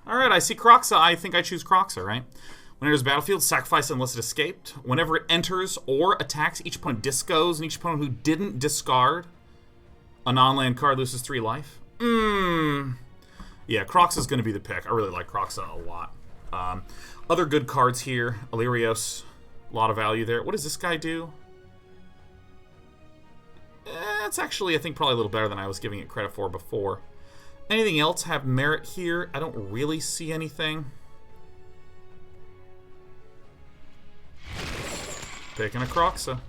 Alright, I see Kroxa. I think I choose Kroxa, right? When it enters the battlefield, sacrifice unless it escaped. Whenever it enters or attacks, each opponent discos, and each opponent who didn't discard a non-land card loses 3 life. Yeah, Kroxa's going to be the pick. I really like Kroxa a lot. Other good cards here. Illyrios. A lot of value there. What does this guy do? It's actually, I think, probably a little better than I was giving it credit for before. Anything else have merit here? I don't really see anything. Picking a Kroxa.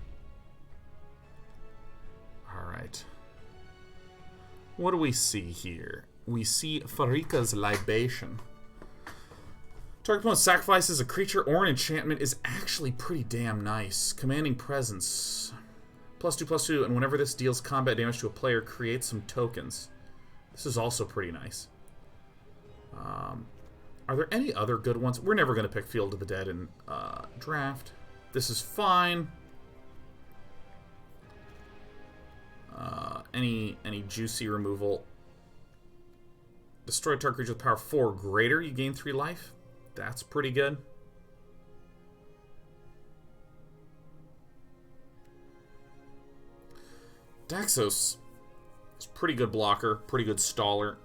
Alright. What do we see here? We see Pharika's Libation. Target opponent sacrifices a creature or an enchantment is actually pretty damn nice. Commanding Presence. +2/+2, and whenever this deals combat damage to a player, create some tokens. This is also pretty nice. Are there any other good ones? We're never going to pick Field of the Dead in draft. This is fine. Any juicy removal. Destroy target creature with power 4 or greater. You gain 3 life. That's pretty good. Daxos is pretty good blocker, pretty good staller.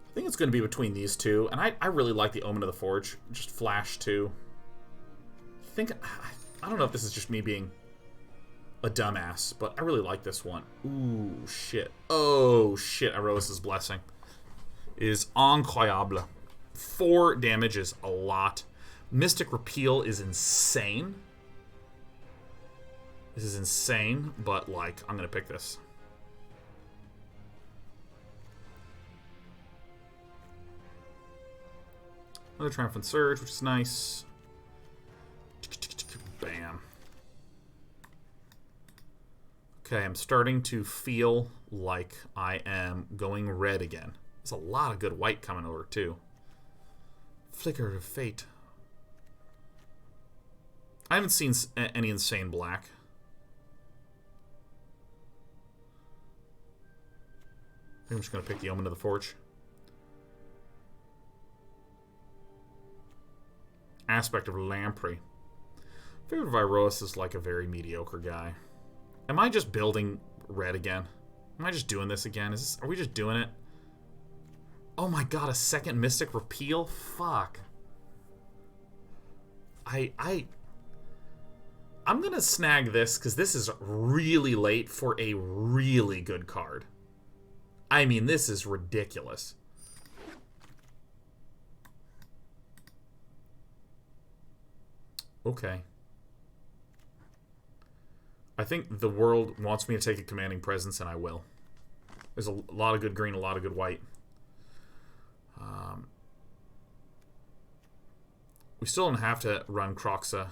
I think it's going to be between these two, and I really like the Omen of the Forge. Just flash 2. I don't know if this is just me being a dumbass, but I really like this one. Ooh, shit. Oh, shit. Aerois' Blessing is incroyable. 4 damage is a lot. Mystic Repeal is insane. This is insane, but, like, I'm going to pick this. Another Triumphant Surge, which is nice. Bam. Okay, I'm starting to feel like I am going red again. There's a lot of good white coming over, too. Flicker of Fate. I haven't seen any insane black. I think I'm just going to pick the Omen of the Forge. Aspect of Lamprey. Favorite of Iroas is like a very mediocre guy. Am I just building red again? Am I just doing this again? Are we just doing it? Oh my god, a second Mystic Repeal? Fuck. I'm gonna snag this because this is really late for a really good card. I mean, this is ridiculous. Okay. I think the world wants me to take a Commanding Presence, and I will. There's a lot of good green, a lot of good white. We still don't have to run Kroxa.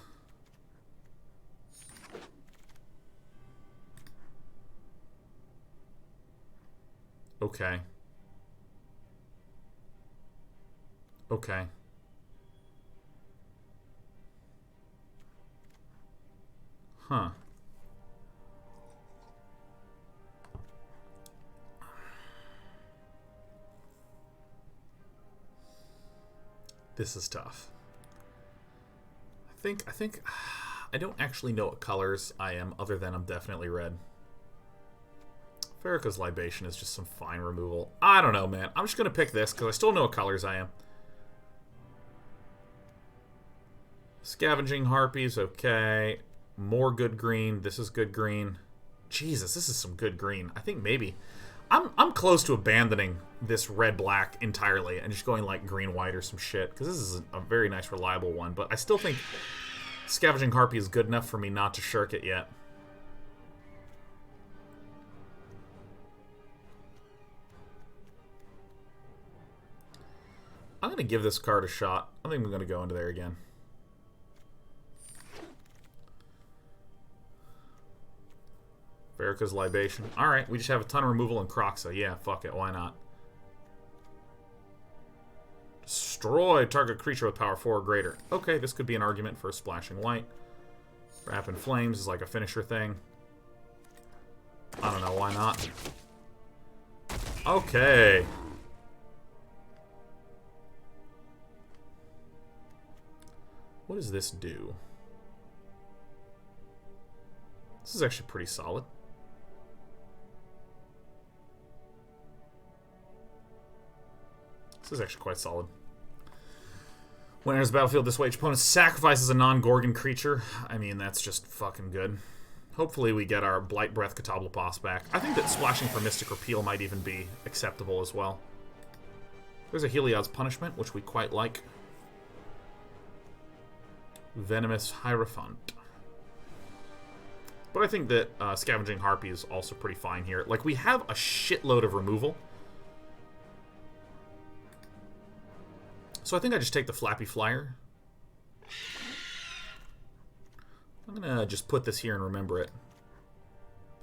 Okay. Okay. Huh. This is tough. I think I don't actually know what colors I am other than I'm definitely red. Farrakha's Libation is just some fine removal. I don't know, man. I'm just going to pick this because I still know what colors I am. Scavenging Harpies, okay. More good green. This is good green. Jesus, this is some good green. I think maybe I'm close to abandoning this red-black entirely and just going like green-white or some shit, because this is a very nice, reliable one. But I still think Scavenging Harpy is good enough for me not to shirk it yet. I'm going to give this card a shot. I think I'm going to go into there again. Farrakha's Libation. Alright, we just have a ton of removal in Kroxa. Yeah, fuck it. Why not? Destroy target creature with power 4 or greater. Okay, this could be an argument for a splashing white. Wrap in Flames is like a finisher thing. I don't know, why not? Okay. What does this do? This is actually pretty solid. This is actually quite solid. When it enters the battlefield this way, each opponent sacrifices a non-Gorgon creature. I mean, that's just fucking good. Hopefully we get our Blight Breath Catoblepas back. I think that splashing for Mystic Repeal might even be acceptable as well. There's a Heliod's Punishment, which we quite like. Venomous Hierophant. But I think that Scavenging Harpy is also pretty fine here. Like, we have a shitload of removal. So I think I just take the Flappy Flyer. I'm gonna just put this here and remember it.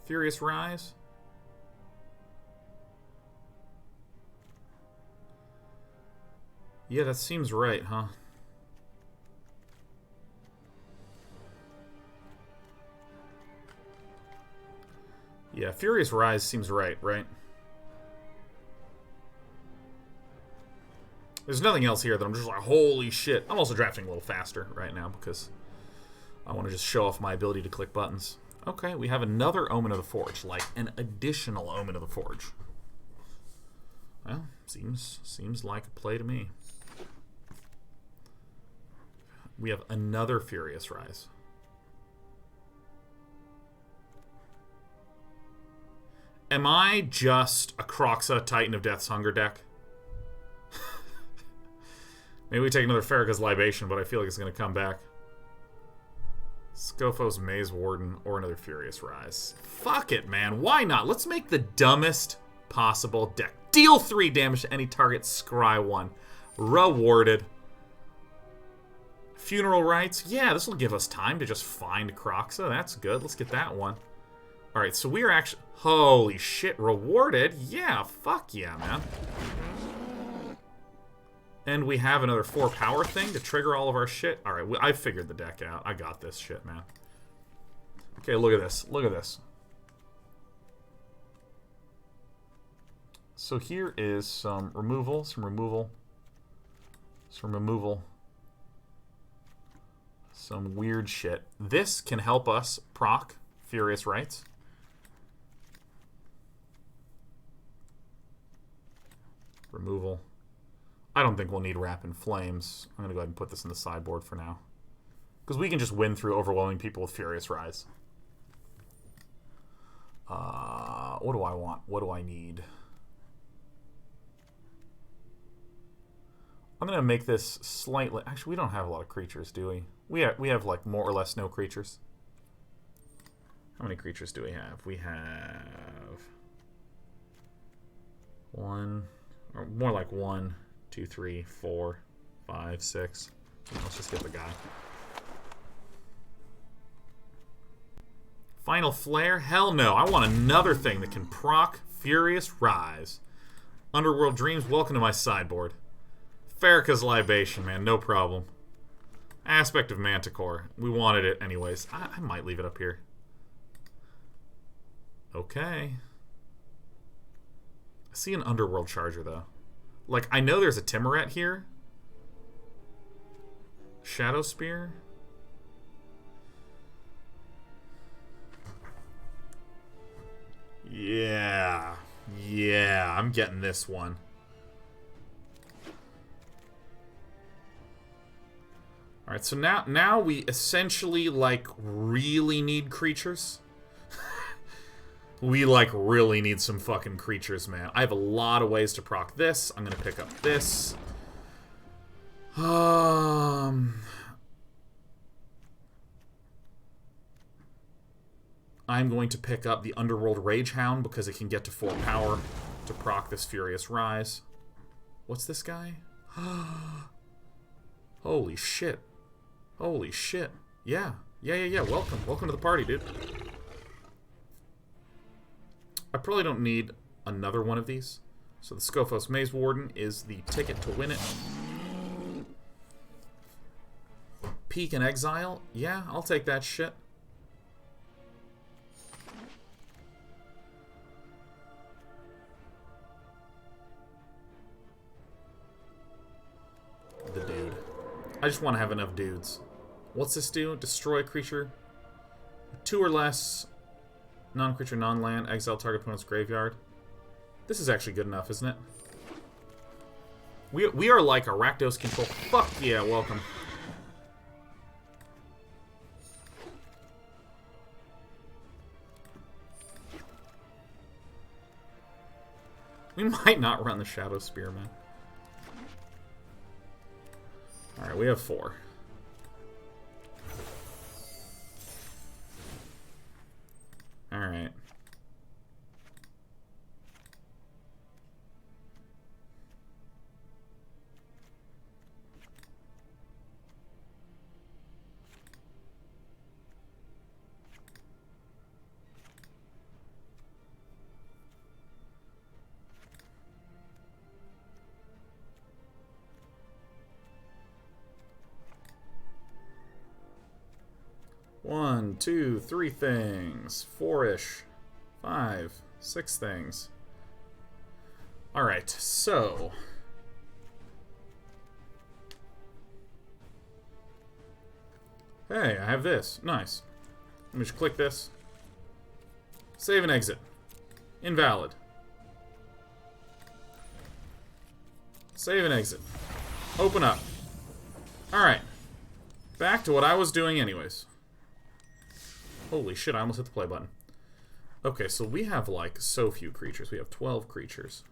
Furious Rise. Yeah, that seems right, huh? Yeah, Furious Rise seems right? There's nothing else here that I'm just like, holy shit. I'm also drafting a little faster right now because I want to just show off my ability to click buttons. Okay, we have another Omen of the Forge, like an additional Omen of the Forge. Well, seems like a play to me. We have another Furious Rise. Am I just a Kroxa Titan of Death's Hunger deck? Maybe we take another Farrakhan's Libation, but I feel like it's going to come back. Scophos Maze Warden or another Furious Rise. Fuck it, man. Why not? Let's make the dumbest possible deck. Deal 3 damage to any target. Scry 1. Rewarded. Funeral Rites. Yeah, this will give us time to just find Kroxa. That's good. Let's get that one. Alright, so we are actually... Holy shit, rewarded? Yeah, fuck yeah, man. And we have another 4 power thing to trigger all of our shit. Alright, I figured the deck out. I got this shit, man. Okay, look at this. Look at this. So here is some removal, some weird shit. This can help us proc Furious Rites. Removal. I don't think we'll need Wrap in Flames. I'm going to go ahead and put this in the sideboard for now. Because we can just win through overwhelming people with Furious Rise. What do I want? What do I need? I'm going to make this slightly... Actually, we don't have a lot of creatures, do we? We have like, more or less no creatures. How many creatures do we have? We have... 1... Or more like 1... 2, 3, 4, 5, 6. Let's just get the guy. Final Flare? Hell no. I want another thing that can proc Furious Rise. Underworld Dreams, welcome to my sideboard. Farrakhan's Libation, man, no problem. Aspect of Manticore. We wanted it anyways. I might leave it up here. Okay. I see an Underworld Charger, though. Like, I know there's a Timoret here. Shadow Spear. Yeah. Yeah, I'm getting this one. Alright, so now we essentially, like, really need creatures. We, like, really need some fucking creatures, man. I have a lot of ways to proc this. I'm gonna pick up this. I'm going to pick up the Underworld Ragehound because it can get to 4 power to proc this Furious Rise. What's this guy? Holy shit. Holy shit. Yeah. Yeah. Welcome. Welcome to the party, dude. I probably don't need another one of these. So the Scophos Maze Warden is the ticket to win it. Peak and Exile? Yeah, I'll take that shit. The dude. I just want to have enough dudes. What's this do? Destroy a creature. 2 or less. Non-creature, non-land. Exile target opponent's graveyard. This is actually good enough, isn't it? We are like a Rakdos control. Fuck yeah, welcome. We might not run the Shadow Spearman. Alright, we have 4. Alright. One, 2, 3 things. 4-ish. 5, 6 things. Alright, so... Hey, I have this. Nice. Let me just click this. Save and exit. Invalid. Save and exit. Open up. Alright. Back to what I was doing anyways. Holy shit, I almost hit the play button. Okay, so we have, like, so few creatures. We have 12 creatures.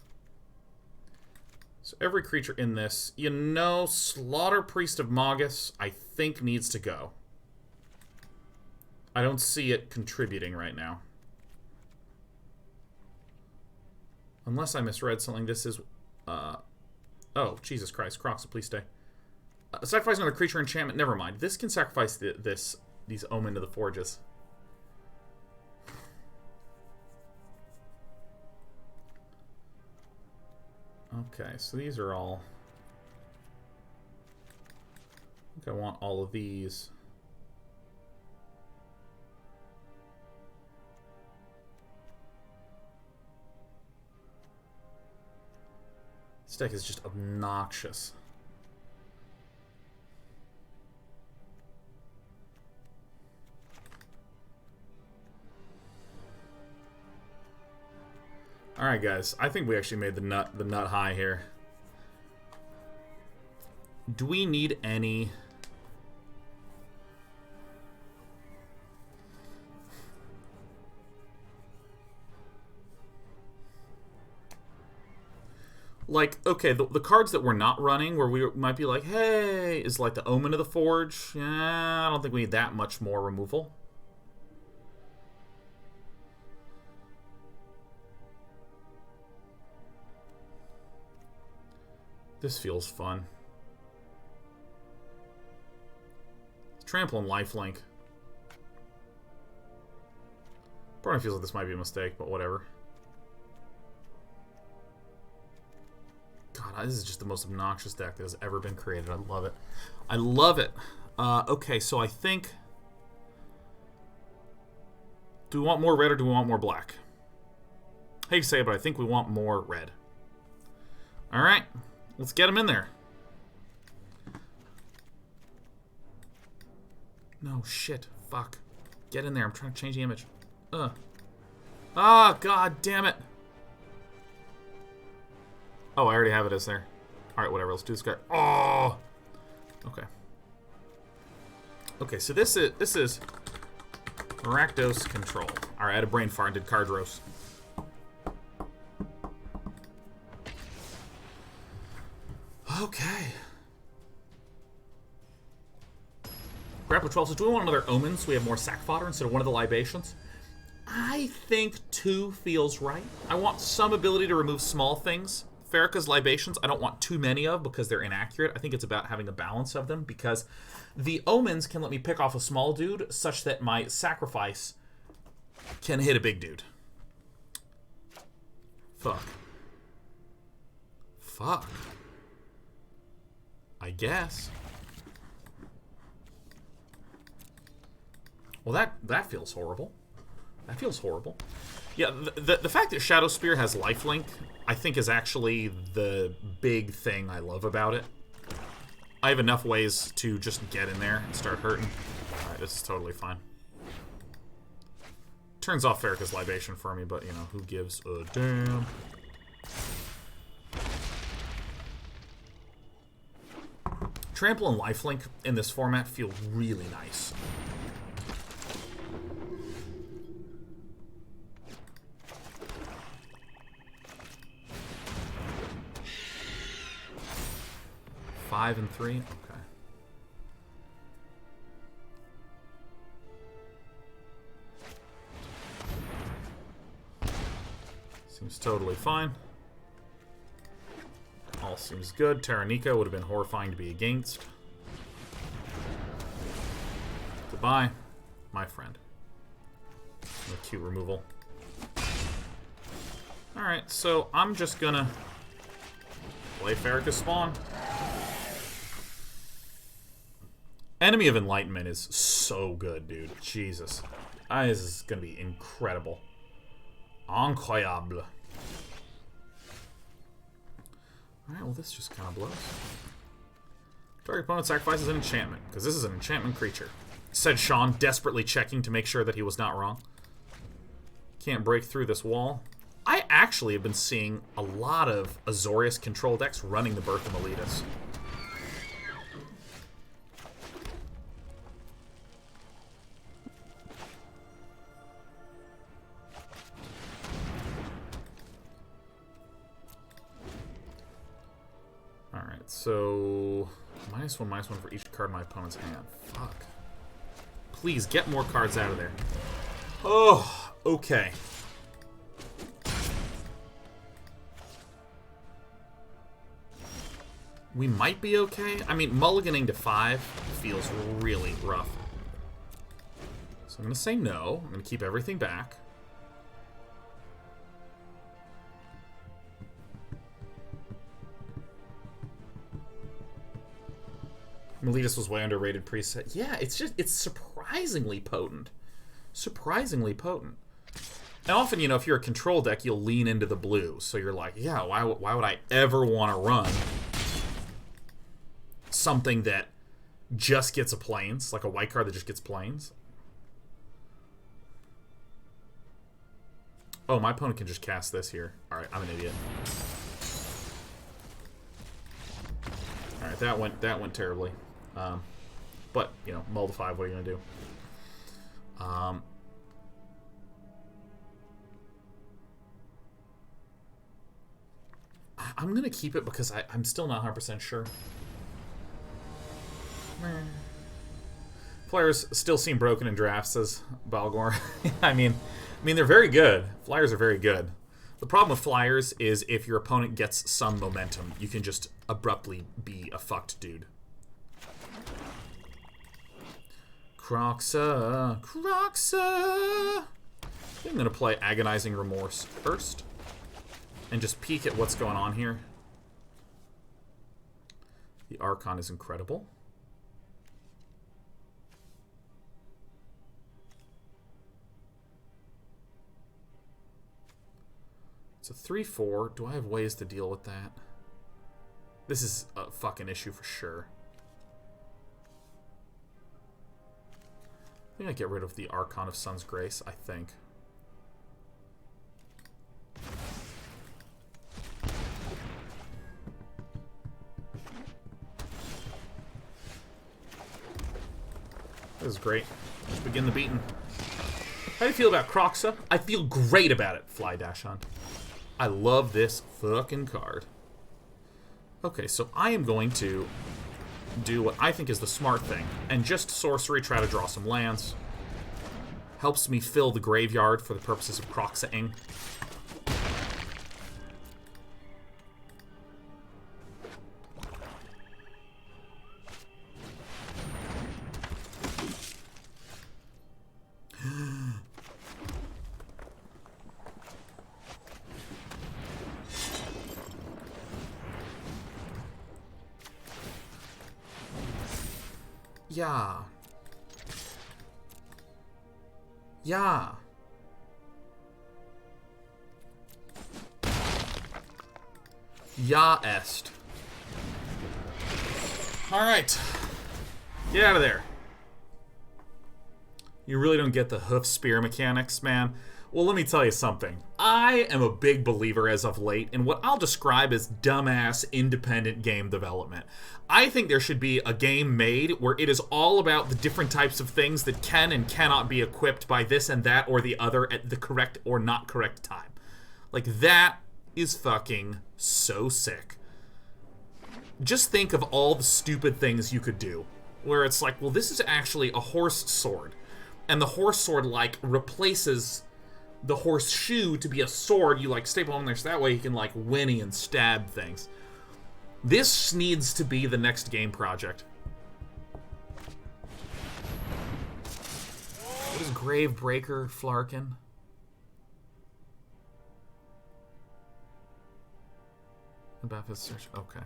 So every creature in this... You know, Slaughter Priest of Magus, I think, needs to go. I don't see it contributing right now. Unless I misread something, this is... oh, Jesus Christ. Crocs, please stay. Sacrifice another creature enchantment. Never mind. This can sacrifice these Omen to the Forges. Okay, so these are all... I think I want all of these. This deck is just obnoxious. Alright, guys. I think we actually made the nut high here. Do we need any... Like, okay, the cards that we're not running, where we might be like, hey, is like the Omen of the Forge. Yeah, I don't think we need that much more removal. This feels fun. Trample and lifelink. Part of me feels like this might be a mistake, but whatever. God, this is just the most obnoxious deck that has ever been created. I love it. I love it. Okay, so I think... Do we want more red or do we want more black? I hate to say it, but I think we want more red. Alright. Let's get him in there. No, shit. Fuck. Get in there. I'm trying to change the image. Ah, god damn it. Oh, I already have it as there. Alright, whatever. Let's do this guy. Oh! Okay. Okay, so this is Rakdos control. Alright, I had a brain fart and did card roast. Okay. Grapple 12 says, do we want another Omen so we have more sack fodder instead of one of the libations? I think 2 feels right. I want some ability to remove small things. Farrakha's libations, I don't want too many of because they're inaccurate. I think it's about having a balance of them because the Omens can let me pick off a small dude such that my sacrifice can hit a big dude. Fuck. Fuck. I guess. Well, that feels horrible. That feels horrible. Yeah, the fact that Shadow Spear has lifelink, I think, is actually the big thing I love about it. I have enough ways to just get in there and start hurting. Alright, this is totally fine. Turns off Farrakhan's Libation for me, but, you know, who gives a damn? Trample and Lifelink in this format feel really nice. Five and 3? Okay. Seems totally fine. All seems good. Terranica would have been horrifying to be against. Goodbye, my friend. No cute removal. Alright, so I'm just gonna play Farrakhan's Spawn. Enemy of Enlightenment is so good, dude. Jesus. This is gonna be incredible. Incroyable. Alright, well this just kind of blows. Target opponent sacrifices an enchantment, because this is an enchantment creature. Said Sean, desperately checking to make sure that he was not wrong. Can't break through this wall. I actually have been seeing a lot of Azorius control decks running the Birth of Meletus. So, -1/-1 for each card in my opponent's hand. Fuck. Please, get more cards out of there. Oh, okay. We might be okay. I mean, mulliganing to 5 feels really rough. So I'm going to say no. I'm going to keep everything back. Meletus was way underrated preset. Yeah, it's surprisingly potent. Surprisingly potent. And often, you know, if you're a control deck, you'll lean into the blue. So you're like, yeah, why would I ever want to run something that just gets a plains, like a white card that just gets plains? Oh, my opponent can just cast this here. Alright, I'm an idiot. Alright, that went terribly. But, you know, mull to 5, what are you going to do? I'm going to keep it because I'm still not 100% sure. Flyers still seem broken in drafts, says Balgor. I mean, they're very good. Flyers are very good. The problem with Flyers is if your opponent gets some momentum, you can just abruptly be a fucked dude. Croxa. Croxa. I'm going to play Agonizing Remorse first. And just peek at what's going on here. The Archon is incredible. It's a 3/4. Do I have ways to deal with that? This is a fucking issue for sure. I think I get rid of the Archon of Sun's Grace, I think. This is great. Let's begin the beating. How do you feel about Croxa? I feel great about it, Fly Dash on. I love this fucking card. Okay, so I am going to do what I think is the smart thing, and just sorcery, try to draw some lands. Helps me fill the graveyard for the purposes of Croxa-ing. Yeah. Yeah. Ja est. Alright. Get out of there. You really don't get the hoof spear mechanics, man. Well, let me tell you something. I am a big believer as of late in what I'll describe as dumbass independent game development. I think there should be a game made where it is all about the different types of things that can and cannot be equipped by this and that or the other at the correct or not correct time. Like, that is fucking so sick. Just think of all the stupid things you could do. Where it's like, well, this is actually a horse sword. And the horse sword, like, replaces the horseshoe to be a sword. You, like, staple on there so that way you can, like, whinny and stab things. This needs to be the next game project. What is Gravebreaker, Flarkin? About his search. Okay.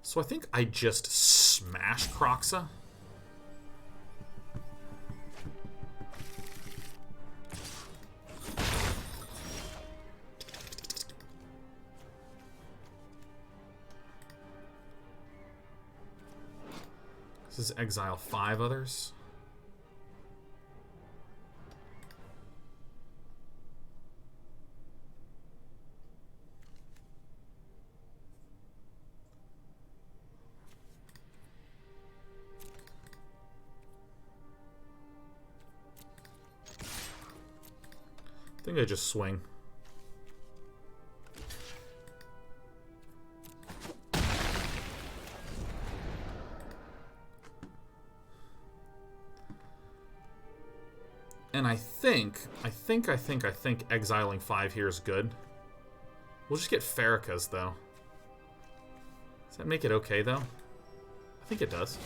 So I think I just smash Croxa. This is exile 5 others. I think I just swing. And I think exiling 5 here is good. We'll just get Farrakha's, though. Does that make it okay, though? I think it does.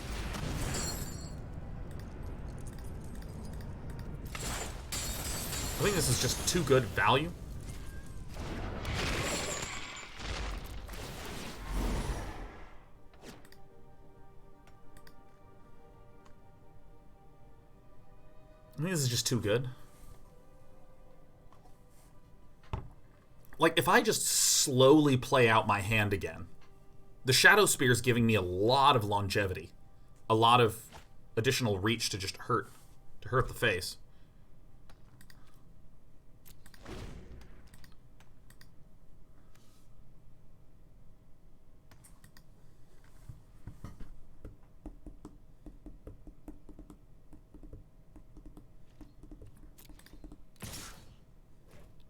I think this is just too good value. I think this is just too good. Like, if I just slowly play out my hand again, the Shadow Spear is giving me a lot of longevity. A lot of additional reach to just hurt the face.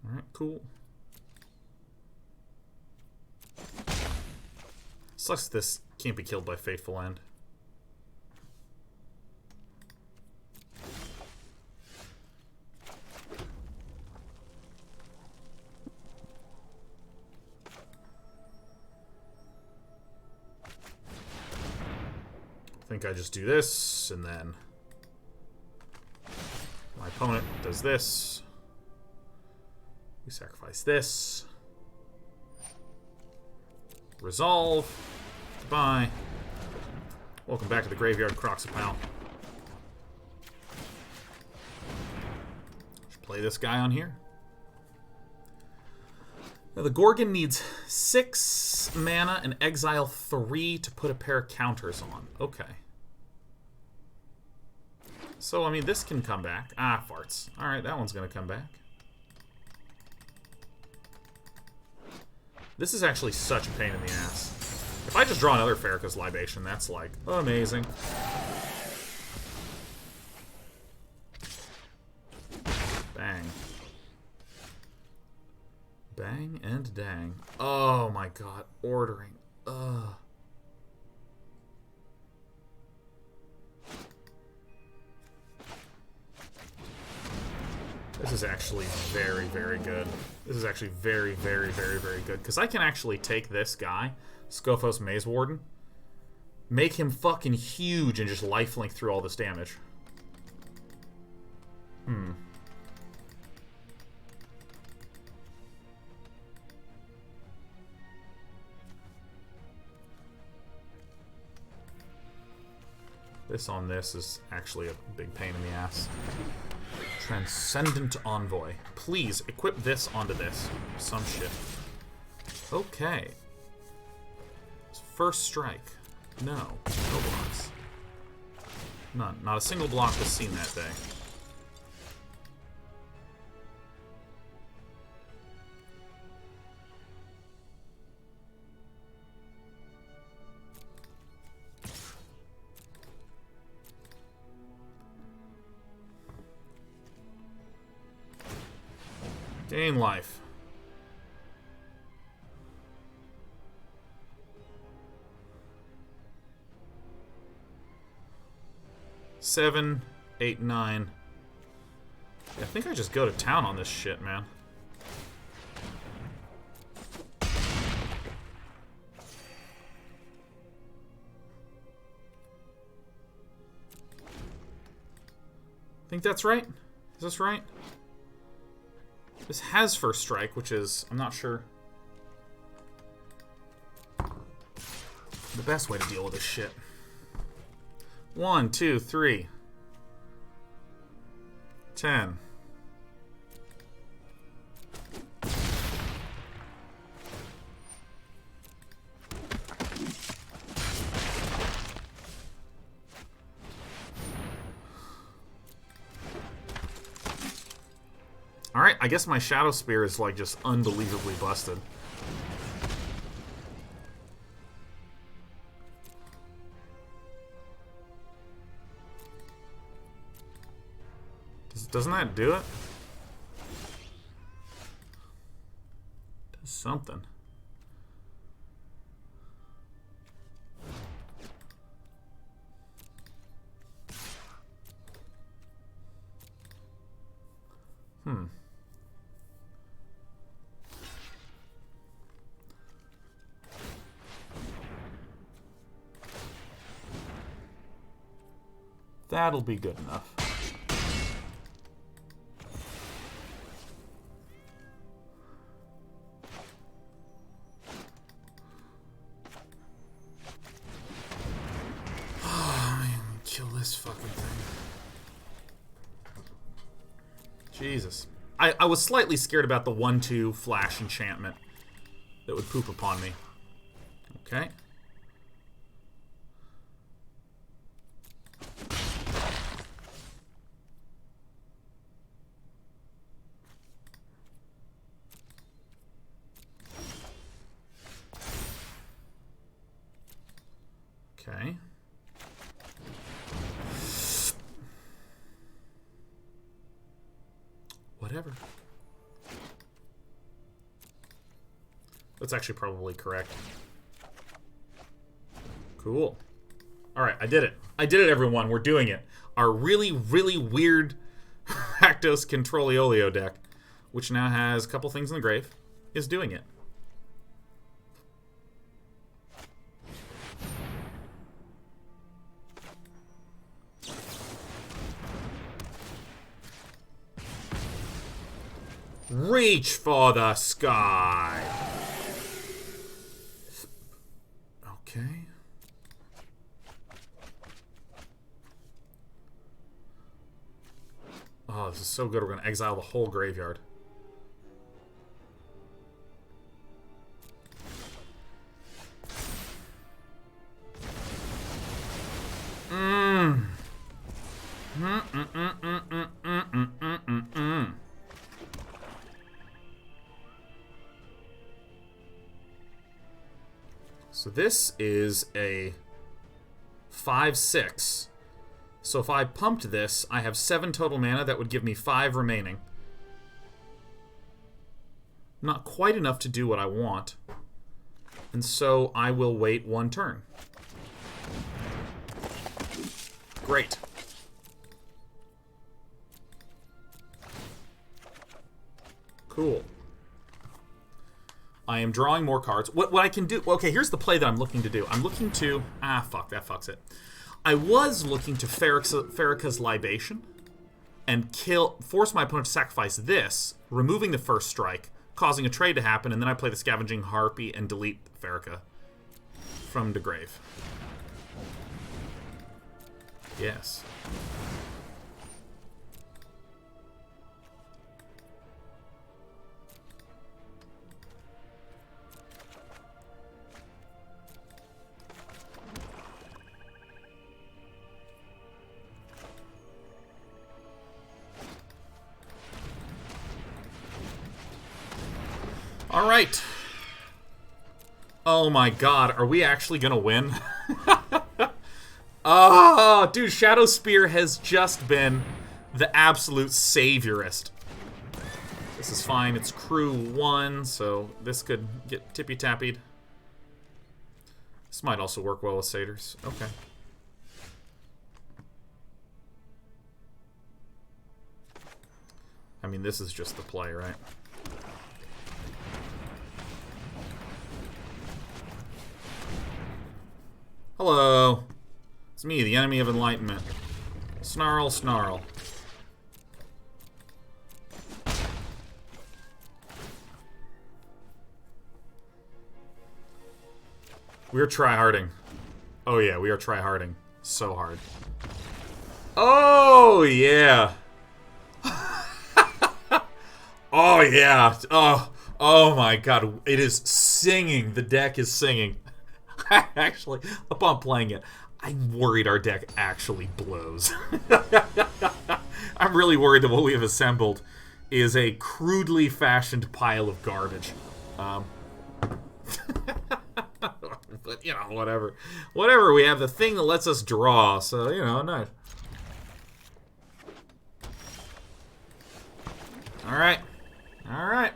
Alright, cool. Sucks this can't be killed by Fateful End. I think I just do this, and then my opponent does this. We sacrifice this. Resolve. Goodbye. Welcome back to the graveyard, Croxa pal. Should play this guy on here. Now the Gorgon needs 6 mana and exile 3 to put a pair of counters on. Okay. So, I mean, this can come back. Ah, farts. Alright, that one's gonna come back. This is actually such a pain in the ass. If I just draw another Farrakha's Libation, that's like amazing. Bang. Bang and dang. Oh my god, ordering. Ugh. This is actually very, very good. This is actually very, very, very, very good. Because I can actually take this guy, Scophos Maze Warden, make him fucking huge and just lifelink through all this damage. This on this is actually a big pain in the ass. Transcendent Envoy. Please, equip this onto this. Some shit. Okay. First strike. No. No blocks. None. Not a single block was seen that day. Gain life. Seven, 8, 9. Yeah, I think I just go to town on this shit, man. Think that's right? Is this right? This has first strike, which is, I'm not sure, the best way to deal with this shit. 1, 2, 3. 10. Alright, I guess my Shadow Spear is like just unbelievably busted. Doesn't that do it? Does something. That'll be good enough. Jesus. I was slightly scared about the 1/2 flash enchantment that would poop upon me. Okay. Okay. Whatever. That's actually probably correct. Cool. Alright, I did it. I did it, everyone. We're doing it. Our really, really weird Rakdos Controliolio deck, which now has a couple things in the grave, is doing it. Reach for the sky. Okay. Oh, this is so good. We're going to exile the whole graveyard. So this is a 5/6. So if I pumped this, I have 7 total mana. That would give me 5 remaining. Not quite enough to do what I want. And so I will wait 1 turn. Great. Cool. I am drawing more cards. What I can do... Okay, here's the play that I'm looking to do. I'm looking to... Ah, fuck. That fucks it. I was looking to Farrakha's Libation and force my opponent to sacrifice this, removing the first strike, causing a trade to happen, and then I play the Scavenging Harpy and delete Farrakha from the grave. Yes. All right. Oh my god, are we actually gonna win? Oh, dude, Shadow Spear has just been the absolute saviorist. This is fine. It's crew 1, so this could get tippy-tappied. This might also work well with satyrs. Okay. I mean, this is just the play, right? Hello. It's me, the enemy of enlightenment. Snarl, snarl. We're tryharding. Oh yeah, we are tryharding. So hard. Oh yeah. Oh yeah. Oh my god. It is singing. The deck is singing. Actually, upon playing it, I'm worried our deck actually blows. I'm really worried that what we have assembled is a crudely fashioned pile of garbage. But, you know, whatever. Whatever, we have the thing that lets us draw, so, you know, nice. Alright. Alright.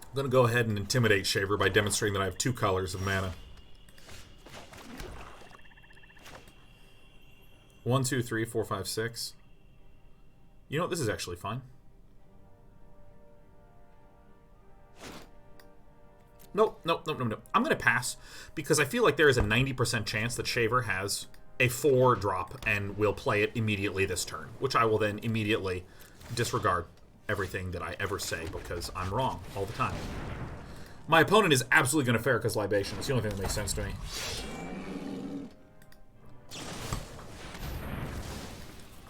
I'm gonna go ahead and intimidate Shaver by demonstrating that I have 2 colors of mana. 1, 2, 3, 4, 5, 6. You know what? This is actually fine. Nope. I'm going to pass because I feel like there is a 90% chance that Shaver has a 4 drop and will play it immediately this turn, which I will then immediately disregard everything that I ever say because I'm wrong all the time. My opponent is absolutely going to Farrakhan's Libation. It's the only thing that makes sense to me.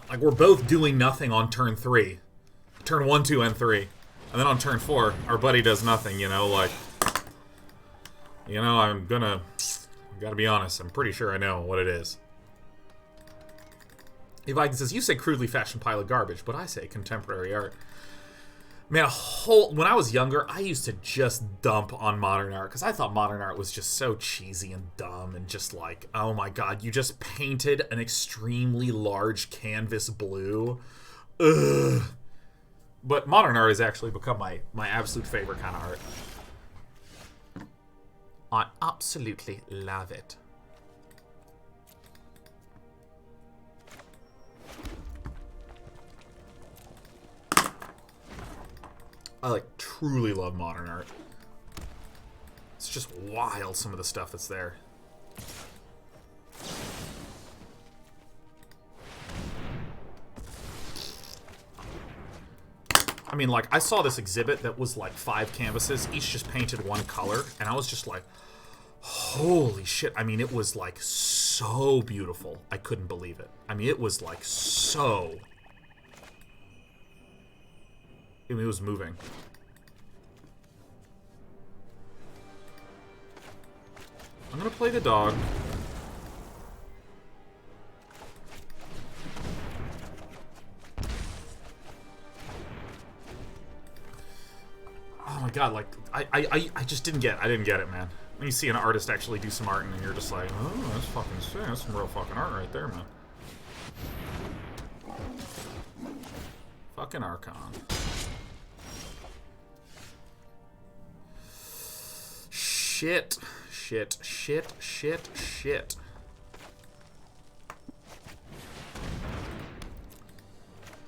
Like, we're both doing nothing on turn 3. Turn 1, 2, and 3. And then on turn 4, our buddy does nothing, you know, like... You know, I gotta be honest, I'm pretty sure I know what it is. Viking says, you say crudely fashioned pile of garbage, but I say contemporary art. Man, when I was younger, I used to just dump on modern art, because I thought modern art was just so cheesy and dumb, and just like, oh my god, you just painted an extremely large canvas blue. Ugh. But modern art has actually become my absolute favorite kind of art. I absolutely love it. I, like, truly love modern art. It's just wild, some of the stuff that's there. I mean, like, I saw this exhibit that was, like, 5 canvases, each just painted 1 color, and I was just like, holy shit. I mean, it was, like, so beautiful. I couldn't believe it. I mean, it was, like, so... I mean, it was moving. I'm gonna play the dog. Oh my god, like, I just didn't get it, man. When you see an artist actually do some art and you're just like, oh, that's fucking sick. That's some real fucking art right there, man. Fucking Archon. Shit.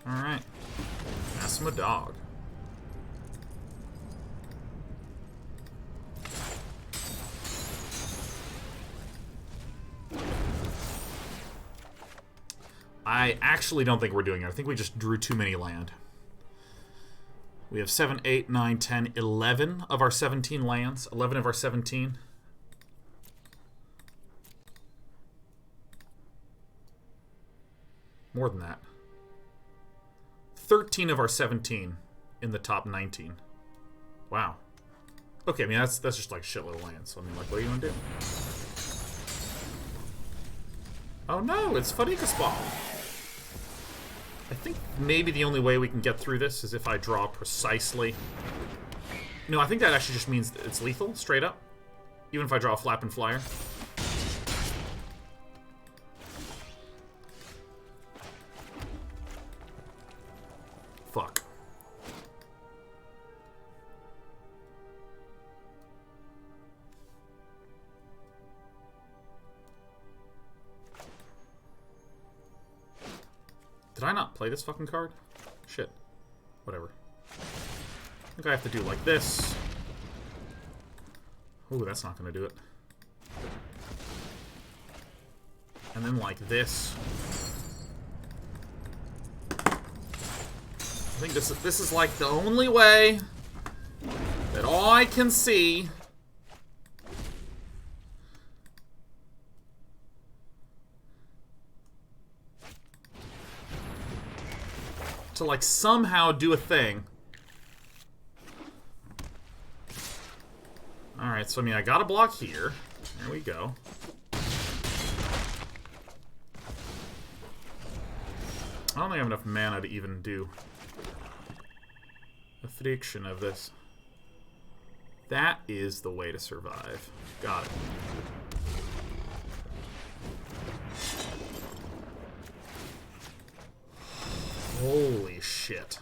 Alright. That's my dog. I actually don't think we're doing it. I think we just drew too many land. We have 7, 8, 9, 10, 11 of our 17 lands. 11 of our 17. More than that. 13 of our 17 in the top 19. Wow. Okay, I mean, that's just like a shitload of lands. So, I mean, like, what are you going to do? Oh no, it's Fadika's Ball. I think maybe the only way we can get through this is if I draw precisely. No, I think that actually just means that it's lethal, straight up. Even if I draw a flap and flyer. Fuck. Did I not play this fucking card? Shit. Whatever. I think I have to do like this. Ooh, that's not gonna do it. And then like this. I think this is like the only way that I can see to like somehow do a thing. Alright, so I mean I gotta block here. There we go. I don't think I have enough mana to even do a friction of this. That is the way to survive. Got it. Holy shit.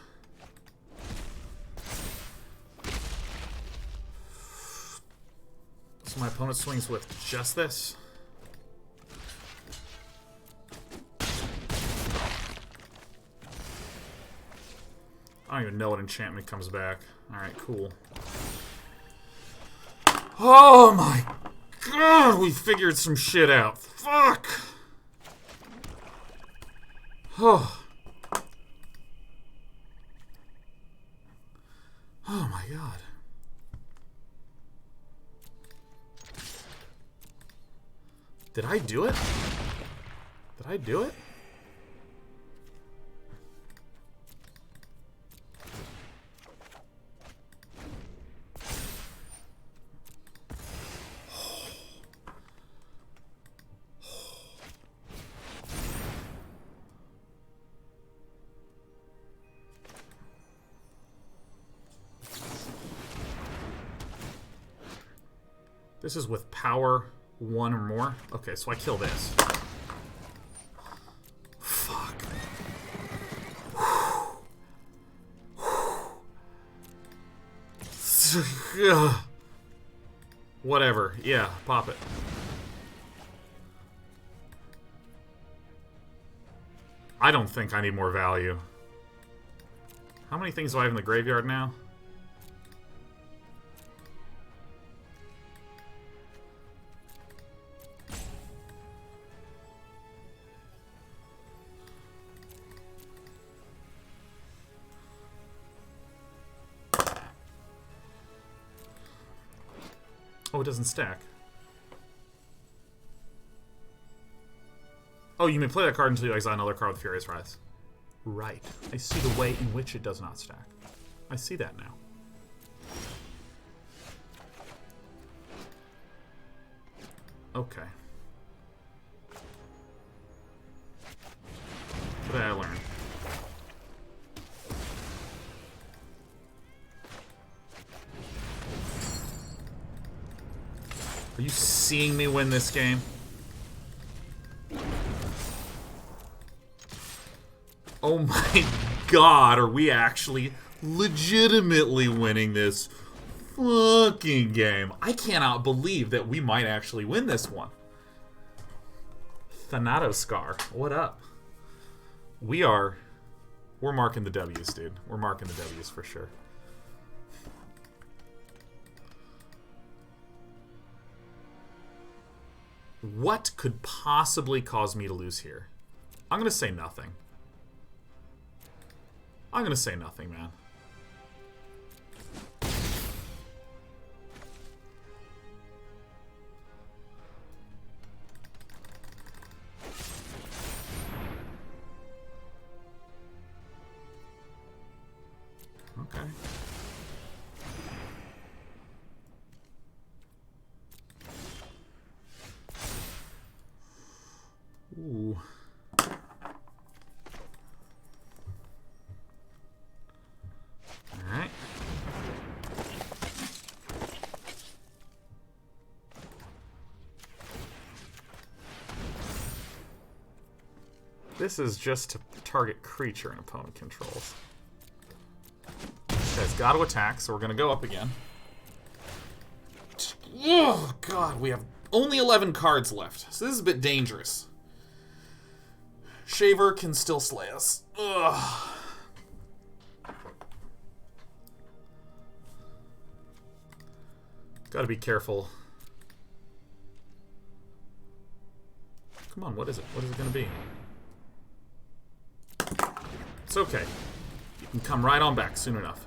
So my opponent swings with just this. I don't even know what enchantment comes back. Alright, cool. Oh my god, we figured some shit out. Fuck! Oh. Oh my god. Did I do it? Did I do it? This is with power 1 or more. Okay, so I kill this. Fuck. Whatever. Yeah, pop it. I don't think I need more value. How many things do I have in the graveyard now? Oh, it doesn't stack. Oh, you may play that card until you exile another card with Furious Rise. Right. I see the way in which it does not stack. I see that now. Okay. What did I learn? Are you seeing me win this game? Oh my god, are we actually legitimately winning this fucking game? I cannot believe that we might actually win this one. Thanatos Scar, what up? We're marking the W's, dude. We're marking the W's for sure. What could possibly cause me to lose here? I'm gonna say nothing. I'm gonna say nothing, man. Okay. Ooh. This is just to target creature an opponent controls. Okay, it's got to attack, so we're going to go up again. Oh, God, we have only 11 cards left, so this is a bit dangerous. Shaver can still slay us. Ugh. Gotta be careful. Come on, what is it? What is it gonna be? It's okay. You can come right on back soon enough.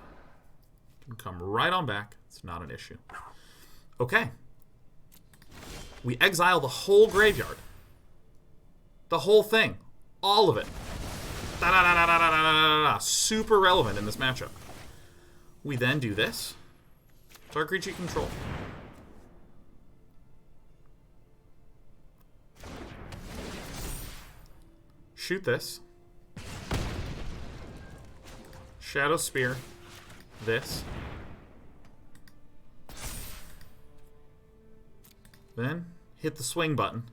You can come right on back. It's not an issue. Okay. We exile the whole graveyard. The whole thing. All of it. Super relevant in this matchup. We then do this. Target creature you control. Shoot this. Shadow Spear. This. Then hit the swing button.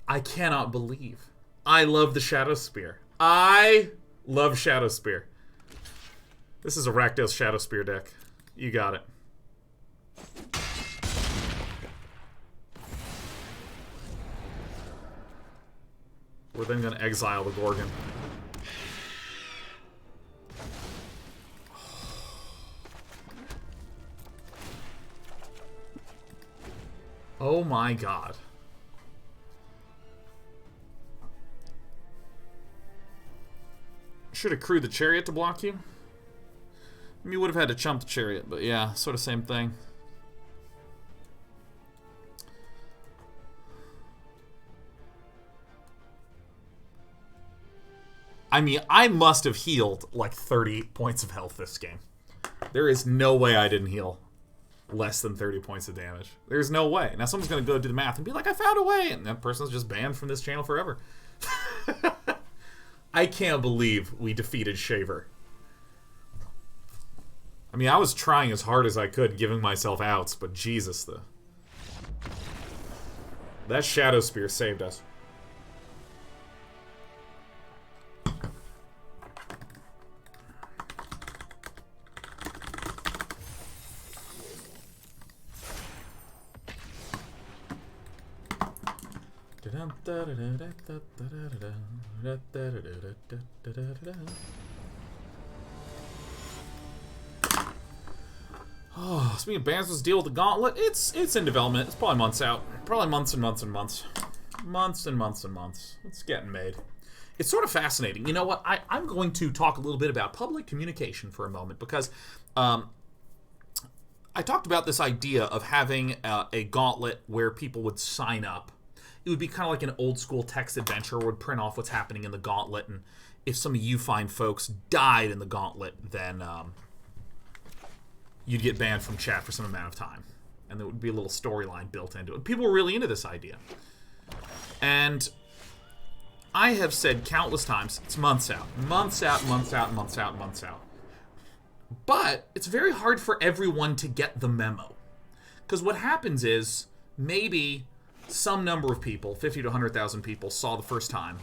I cannot believe. I love the Shadow Spear. I love Shadow Spear. This is a Rakdos Shadow Spear deck. You got it. We're then going to exile the Gorgon. Oh my God. Should have crewed the Chariot to block you. I mean, you would have had to chump the Chariot, but yeah, sort of same thing. I mean, I must have healed like 30 points of health this game. There is no way I didn't heal less than 30 points of damage. There's no way. Now someone's going to go do the math and be like, I found a way. And that person's just banned from this channel forever. I can't believe we defeated Shaver. I mean, I was trying as hard as I could, giving myself outs, but Jesus, that Shadow Spear saved us. Oh, speaking of bans, deal with the Gauntlet. It's in development. It's probably months out. Probably months and months and months. Months and months and months. It's getting made. It's sort of fascinating. You know what? I'm going to talk a little bit about public communication for a moment because I talked about this idea of having a gauntlet where people would sign up. It would be kind of like an old school text adventure where it would print off what's happening in the gauntlet, and if some of you fine folks died in the gauntlet, then you'd get banned from chat for some amount of time. And there would be a little storyline built into it. People were really into this idea. And I have said countless times, it's months out. Months out, months out, months out, months out. But it's very hard for everyone to get the memo. Because what happens is, maybe some number of people, 50 to 100,000 people, saw the first time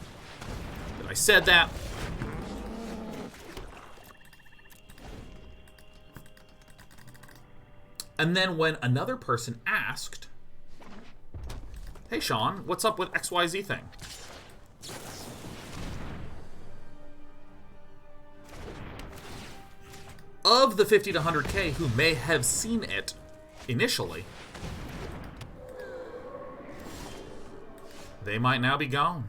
that I said that. And then when another person asked, hey Sean, what's up with XYZ thing? Of the 50 to 100K who may have seen it initially, they might now be gone.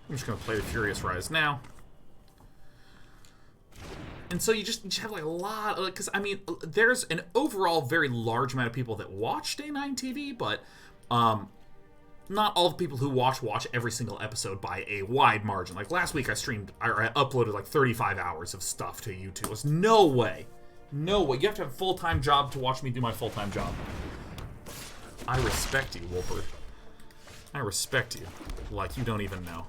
I'm just going to play the Furious Rise now. And so you just have like a lot, because I mean, there's an overall very large amount of people that watch Day 9 TV, but not all the people who watch every single episode by a wide margin. Like last week I uploaded like 35 hours of stuff to YouTube. There's no way. No way. You have to have a full-time job to watch me do my full-time job. I respect you, Wolpert. I respect you like you don't even know.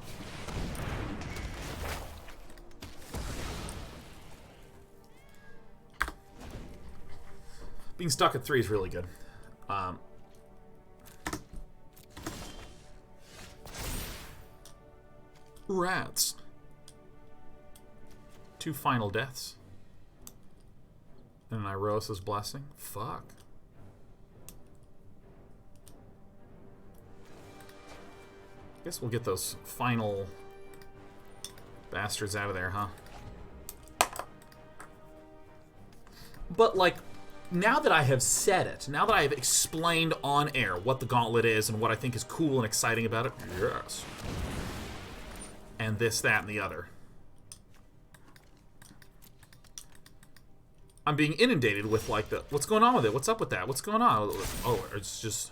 Being stuck at 3 is really good. Rats. 2 final deaths. And an Irosa's Blessing. Fuck. Guess we'll get those final bastards out of there, huh? But, like, now that I have said it, now that I have explained on air what the Gauntlet is and what I think is cool and exciting about it, yes. And this, that, and the other. I'm being inundated with, like, what's going on with it? What's up with that? What's going on? Oh, it's just...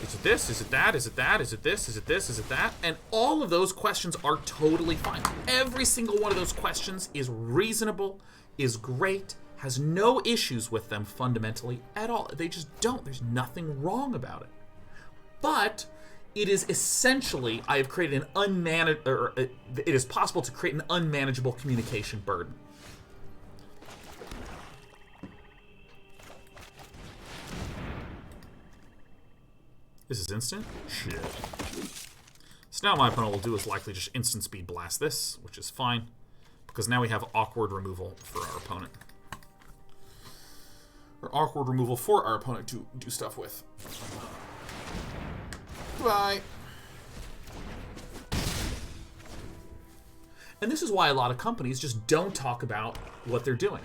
Is it this? Is it that? Is it that? Is it this? Is it this? Is it that? And all of those questions are totally fine. Every single one of those questions is reasonable, is great, has no issues with them fundamentally at all. They just don't. There's nothing wrong about it. But it is essentially, I have created an it is possible to create an unmanageable communication burden. This is instant? Shit. So now my opponent will do is likely just instant speed blast this, which is fine, because now we have awkward removal for our opponent. Or awkward removal for our opponent to do stuff with. Bye. And this is why a lot of companies just don't talk about what they're doing.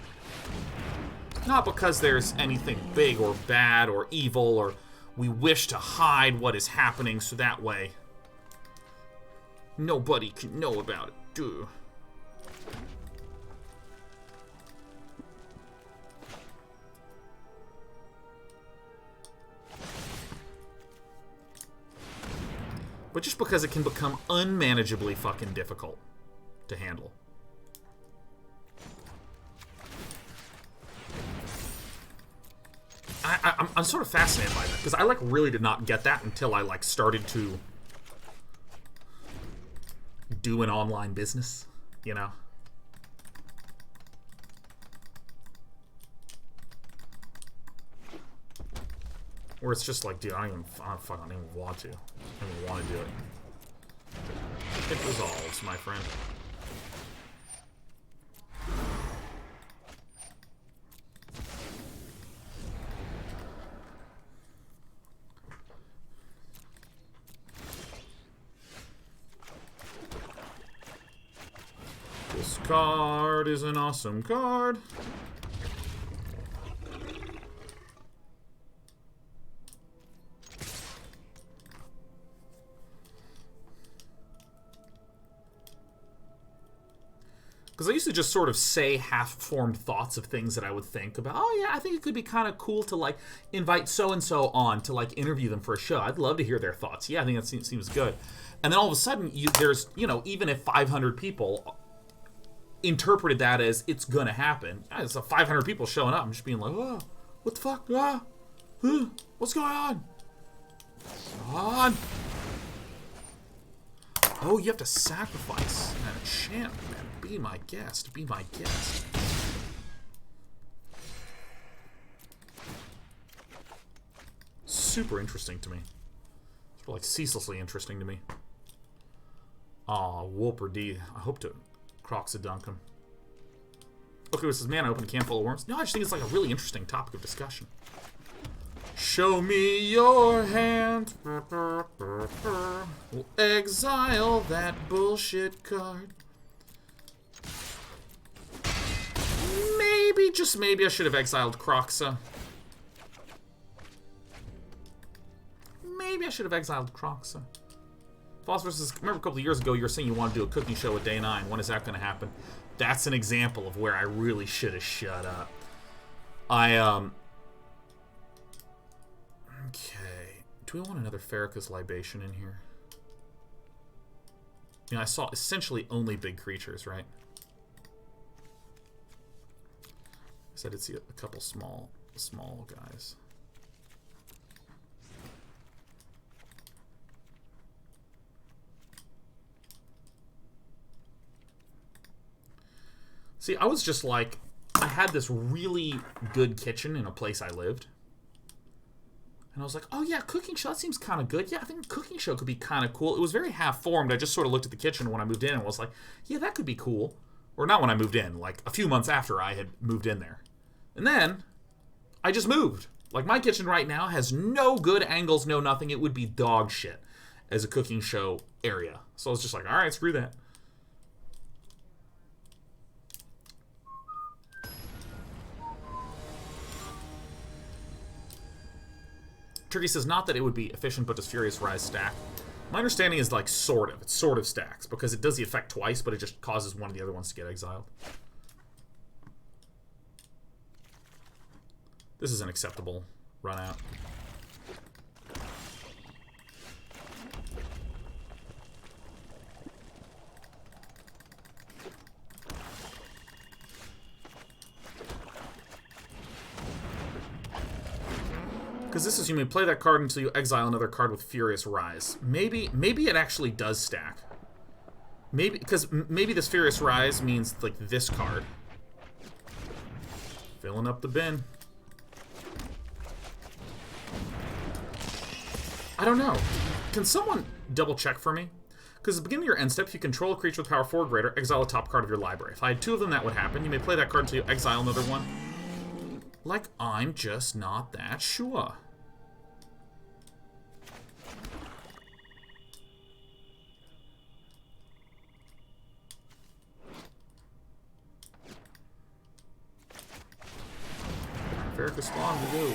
Not because there's anything big or bad or evil or we wish to hide what is happening so that way nobody can know about it. Duh. But just because it can become unmanageably fucking difficult to handle. I'm sort of fascinated by that, because I, like, really did not get that until I, like, started to do an online business, you know? Where it's just like, dude, I don't even want to. I don't even want to do it. It resolves, my friend. This card is an awesome card. Because I used to just sort of say half-formed thoughts of things that I would think about. Oh, yeah, I think it could be kind of cool to, like, invite so-and-so on to, like, interview them for a show. I'd love to hear their thoughts. Yeah, I think that seems good. And then all of a sudden, there's, you know, even if 500 people interpreted that as it's going to happen, it's 500 people showing up and just being like, oh, what the fuck? Ah, what's going on? On. Oh, you have to sacrifice. Man, a champ, man. Be my guest. Be my guest. Super interesting to me. It's like ceaselessly interesting to me. Aw, Wolper D. I hope to Croxadunk him. Okay, this is man, I opened a can full of worms. No, I just think it's like a really interesting topic of discussion. Show me your hand. We'll exile that bullshit card. Maybe, just maybe, I should have exiled Croxa. Maybe I should have exiled Croxa. Phosphorus, remember a couple of years ago you were saying you want to do a cooking show with Day 9. When is that going to happen? That's an example of where I really should have shut up. Okay. Do we want another Farrakhan's Libation in here? You know, I saw essentially only big creatures, right? I said I'd see a couple small guys. See, I was just like, I had this really good kitchen in a place I lived. And I was like, oh yeah, cooking show, that seems kind of good. Yeah, I think a cooking show could be kind of cool. It was very half-formed. I just sort of looked at the kitchen when I moved in and was like, yeah, that could be cool. Or not when I moved in, like a few months after I had moved in there. And then I just moved. Like, my kitchen right now has no good angles, no nothing. It would be dog shit as a cooking show area. So I was just like, all right, screw that. Turkey says, not that it would be efficient, but does Furious Rise stack? My understanding is, like, sort of. It sort of stacks, because it does the effect twice, but it just causes one of the other ones to get exiled. This is an acceptable run out. Because this is, you may play that card until you exile another card with Furious Rise. Maybe it actually does stack. Because maybe this Furious Rise means, like, this card. Filling up the bin. I don't know. Can someone double check for me? Because at the beginning of your end step, if you control a creature with power 4 or greater, exile a top card of your library. If I had 2 of them, that would happen. You may play that card until you exile another one. Like, I'm just not that sure. Farrakhan spawn to go.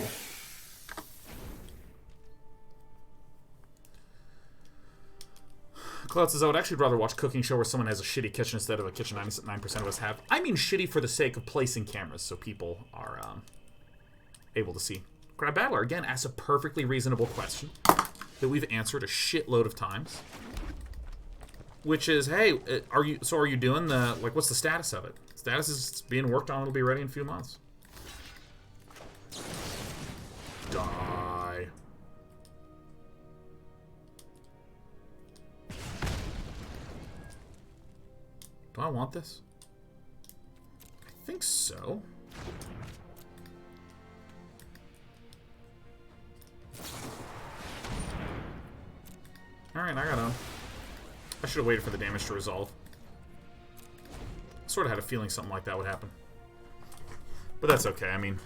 Cloud says, I would actually rather watch cooking show where someone has a shitty kitchen instead of a kitchen 99% of us have. I mean shitty for the sake of placing cameras so people are able to see. Crab Battler, again, asks a perfectly reasonable question that we've answered a shitload of times. Which is, hey, are you doing the, like, what's the status of it? Status is being worked on, it'll be ready in a few months. Die. Do I want this? I think so. Alright, I should have waited for the damage to resolve. Sort of had a feeling something like that would happen. But that's okay, I mean...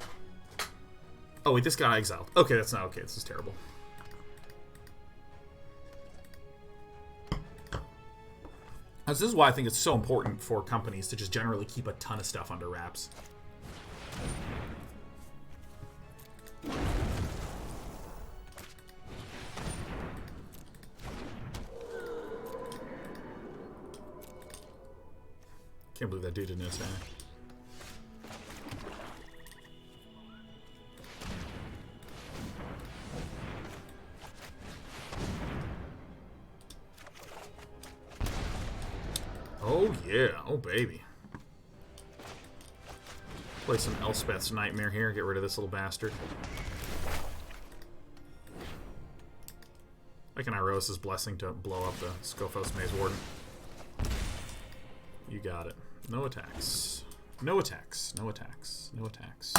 Oh wait, this got exiled. Okay, that's not okay, this is terrible. This is why I think it's so important for companies to just generally keep a ton of stuff under wraps. Can't believe that dude didn't miss that. Oh yeah, oh baby. Play some Elspeth's Nightmare here, get rid of this little bastard. Like an Irosis Blessing to blow up the Scophos Maze Warden. You got it. No attacks. No attacks. No attacks. No attacks.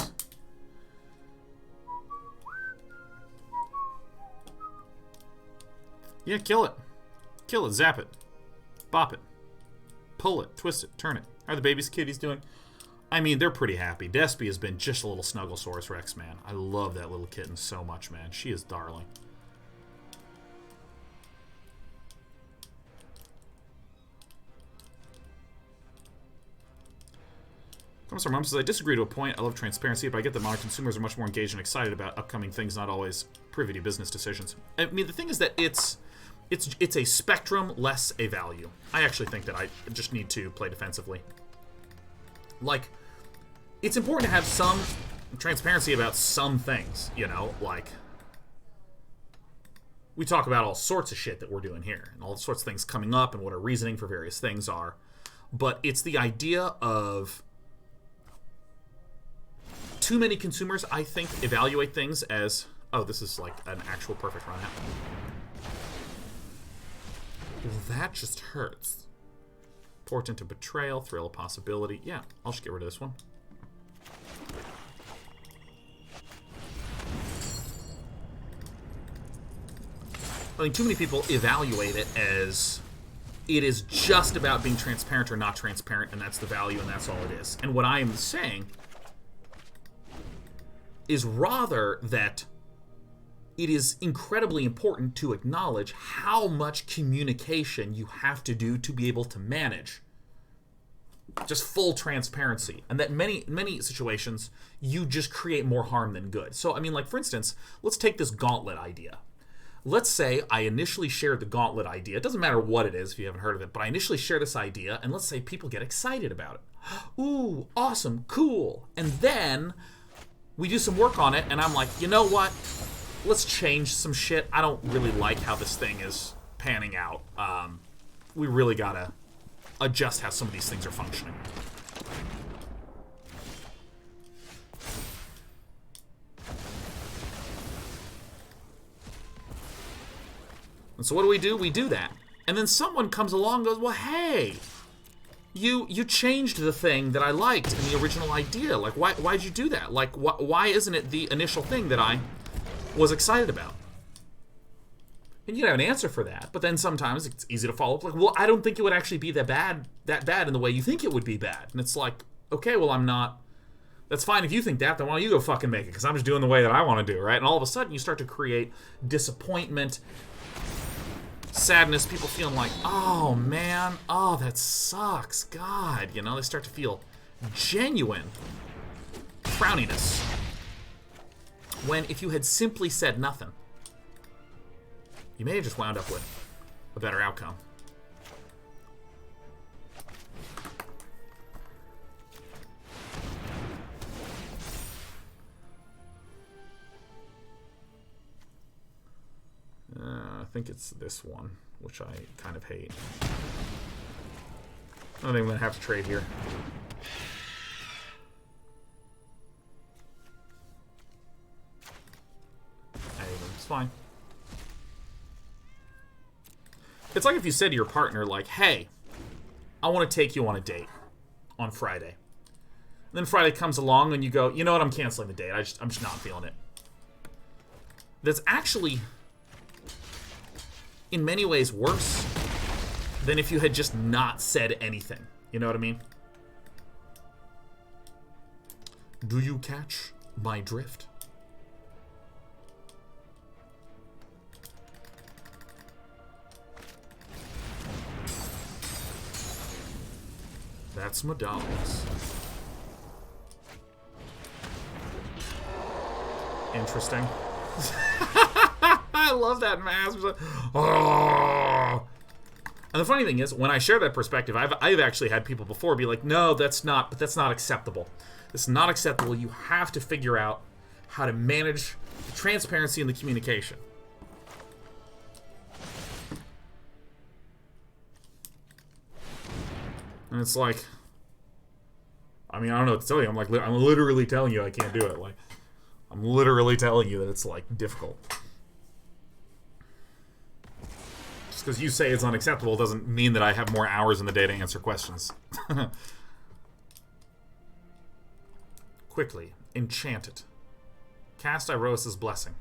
Yeah, kill it. Kill it. Zap it. Bop it. Pull it. Twist it. Turn it. How are the baby's kitties doing? I mean, they're pretty happy. Despy has been just a little Snugglesaurus Rex, man. I love that little kitten so much, man. She is darling. Commissar Mom says, I disagree to a point. I love transparency, but I get that modern consumers are much more engaged and excited about upcoming things, not always privy to business decisions. I mean, the thing is that it's a spectrum, less a value. I actually think that I just need to play defensively. Like, it's important to have some transparency about some things, you know? Like, we talk about all sorts of shit that we're doing here, and all sorts of things coming up, and what our reasoning for various things are. But it's the idea of... Too many consumers, I think, evaluate things as, oh, this is like an actual perfect run out. Well, that just hurts. Portent of Betrayal, Thrill of Possibility. Yeah, I'll just get rid of this one. I think too many people evaluate it as it is just about being transparent or not transparent, and that's the value, and that's all it is. And what I am saying is rather that it is incredibly important to acknowledge how much communication you have to do to be able to manage just full transparency, and that many situations you just create more harm than good. So I mean, like, for instance, let's take this gauntlet idea. Let's say I initially shared the gauntlet idea. It doesn't matter what it is if you haven't heard of it, but I initially share this idea, and let's say people get excited about it. Ooh, awesome, cool. And then we do some work on it, and I'm like, you know what? Let's change some shit. I don't really like how this thing is panning out. We really gotta adjust how some of these things are functioning. And so what do? We do that. And then someone comes along and goes, well, hey, you changed the thing that I liked in the original idea. Like, why'd you do that? Like, why isn't it the initial thing that I was excited about? And you can have an answer for that, but then sometimes it's easy to follow up. Like, well, I don't think it would actually be that bad in the way you think it would be bad. And it's like, okay, well, I'm not. That's fine if you think that, then why don't you go fucking make it? Because I'm just doing the way that I want to do, right? And all of a sudden, you start to create disappointment, sadness, people feeling like, oh, man, oh, that sucks, God. You know, they start to feel genuine frowniness. When if you had simply said nothing, you may have just wound up with a better outcome. I think it's this one, which I kind of hate. I don't think I'm going to have to trade here. It's fine. It's like if you said to your partner, like, hey, I want to take you on a date on Friday. And then Friday comes along and you go, you know what, I'm canceling the date. I'm just not feeling it. That's actually, in many ways, worse than if you had just not said anything. You know what I mean? Do you catch my drift? That's my dogs. Interesting. I love that mask. Oh. And the funny thing is, when I share that perspective, I've actually had people before be like, no, that's not acceptable. It's not acceptable. You have to figure out how to manage the transparency and the communication. And it's like, I mean, I don't know what to tell you. I'm literally telling you I can't do it. Like, I'm literally telling you that it's, like, difficult. Just because you say it's unacceptable doesn't mean that I have more hours in the day to answer questions. Quickly, enchant it. Cast Iroas's Blessing.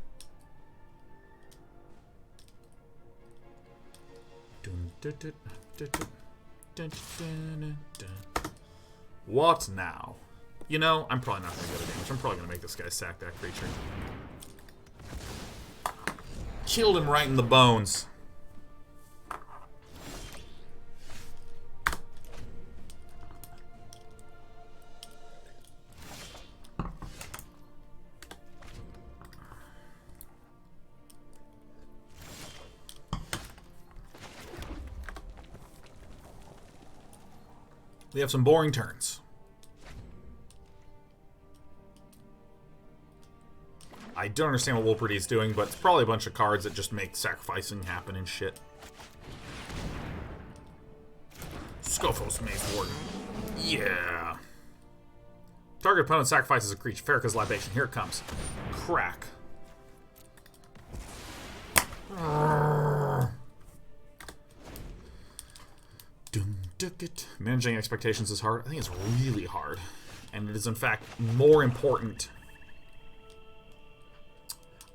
What now? You know, I'm probably not going to go to damage. I'm probably going to make this guy sack that creature. Killed him right in the bones. We have some boring turns. I don't understand what Wolperty is doing, but it's probably a bunch of cards that just make sacrificing happen and shit. Scophos Maze Warden. Yeah. Target opponent sacrifices a creature. Farrakhan's Libation. Here it comes. Crack. Managing expectations is hard. I think it's really hard. And it is, in fact, more important.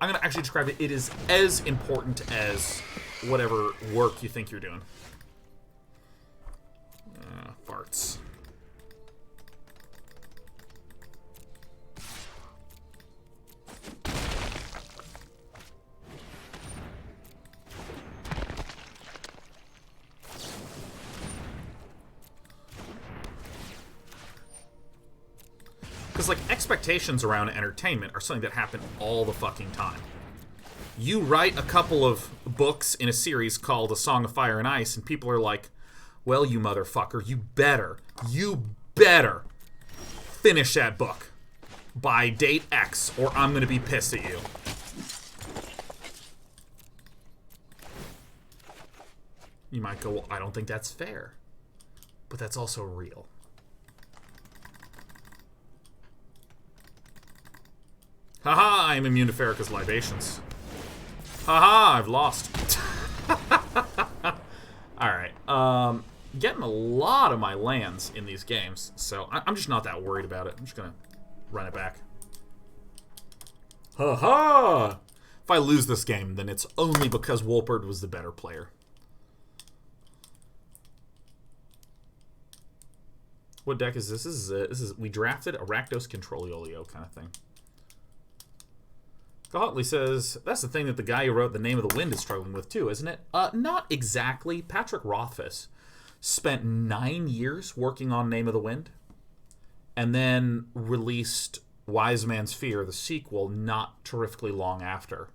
I'm going to actually describe it. It is as important as whatever work you think you're doing. Farts. Because, like, expectations around entertainment are something that happen all the fucking time. You write a couple of books in a series called A Song of Fire and Ice, and people are like, well, you motherfucker, you better finish that book by date X, or I'm going to be pissed at you. You might go, well, I don't think that's fair. But that's also real. Haha, I am immune to Farrakha's libations. Haha, I've lost. Alright, getting a lot of my lands in these games, so I'm just not that worried about it. I'm just gonna run it back. Haha! If I lose this game, then it's only because Wolpert was the better player. What deck is this? This is we drafted a Rakdos Control Yolio kind of thing. Gottlieb says, that's the thing that the guy who wrote The Name of the Wind is struggling with too, isn't it? Not exactly. Patrick Rothfuss spent 9 years working on Name of the Wind and then released Wise Man's Fear, the sequel, not terrifically long after.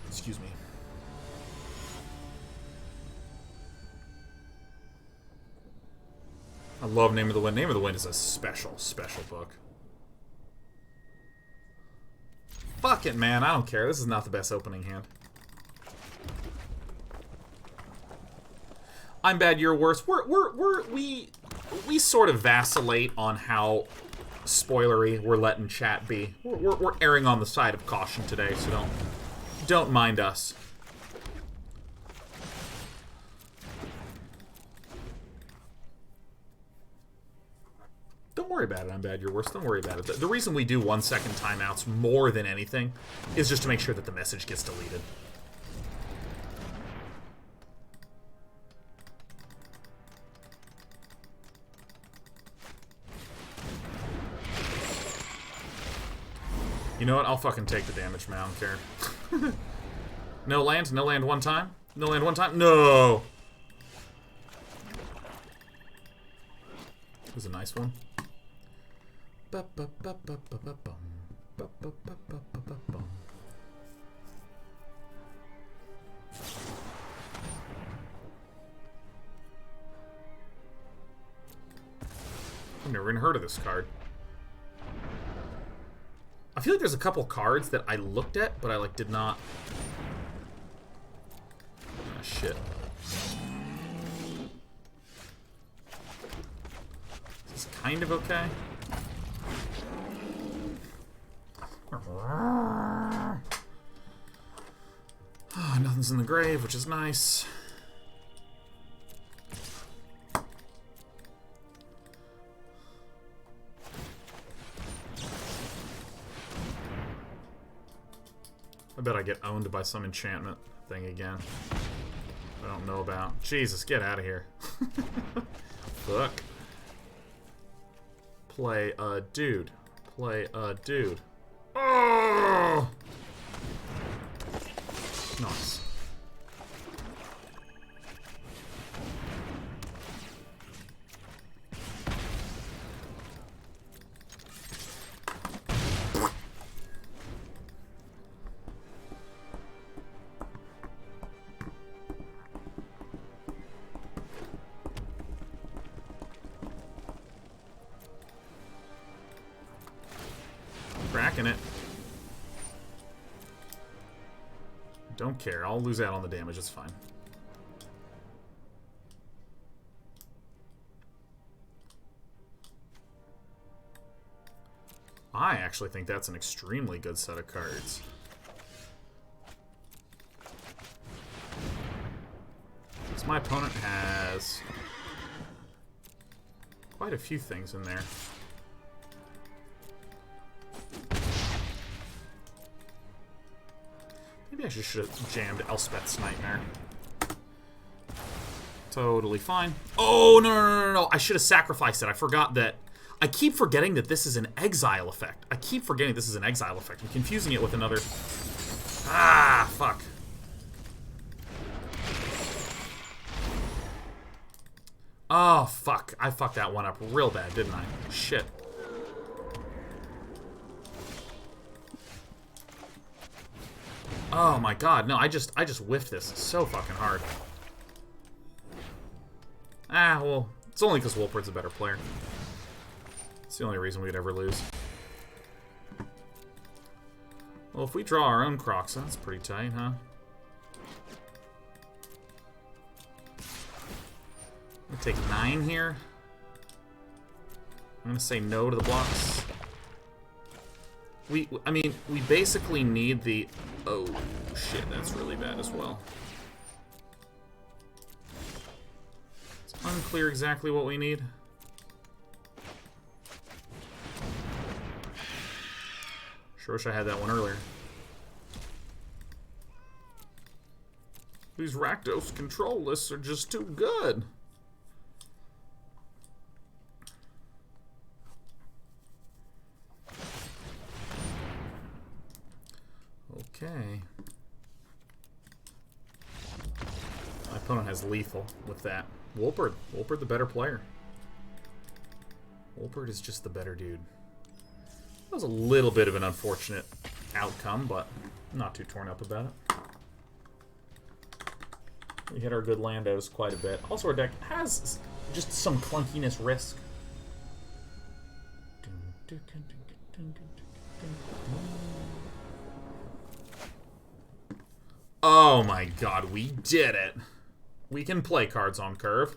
Excuse me. I love Name of the Wind. Name of the Wind is a special, special book. Fuck it, man. I don't care. This is not the best opening hand. I'm bad, you're worse. We sort of vacillate on how spoilery we're letting chat be. We're erring on the side of caution today, so don't mind us. Don't worry about it. I'm bad, you're worse. Don't worry about it. The reason we do 1 second timeouts more than anything is just to make sure that the message gets deleted. You know what? I'll fucking take the damage, man. I don't care. No land? No land one time? No land one time? No! That was a nice one. I've never even heard of this card. I feel like there's a couple cards that I looked at, but I like did not. Ah, shit. This is kind of okay. Oh, nothing's in the grave, which is nice. I bet I get owned by some enchantment thing again. I don't know about. Jesus, get out of here. Fuck. Play a dude. Play a dude. Oh! Nice. Cracking it. Don't care. I'll lose out on the damage. It's fine. I actually think that's an extremely good set of cards. So my opponent has quite a few things in there. Maybe I should have jammed Elspeth's Nightmare. Totally fine. Oh, no. I should have sacrificed it. I forgot that. I keep forgetting that this is an exile effect. I'm confusing it with another... Ah, fuck. Oh, fuck. I fucked that one up real bad, didn't I? Shit. Oh my god, no, I just whiffed this so fucking hard. Ah, well, it's only because Wolpert's a better player. It's the only reason we'd ever lose. Well, if we draw our own Crocs, that's pretty tight, huh? I'm gonna take 9 here. I'm gonna say no to the blocks. I mean, we basically need the... Oh, shit, that's really bad as well. It's unclear exactly what we need. Sure wish I had that one earlier. These Rakdos control lists are just too good. Okay. My opponent has lethal with that. Wolpert the better player. Wolpert is just the better dude. That was a little bit of an unfortunate outcome, but I'm not too torn up about it. We hit our good Landos quite a bit. Also, our deck has just some clunkiness risk. Oh my god, we did it. We can play cards on curve.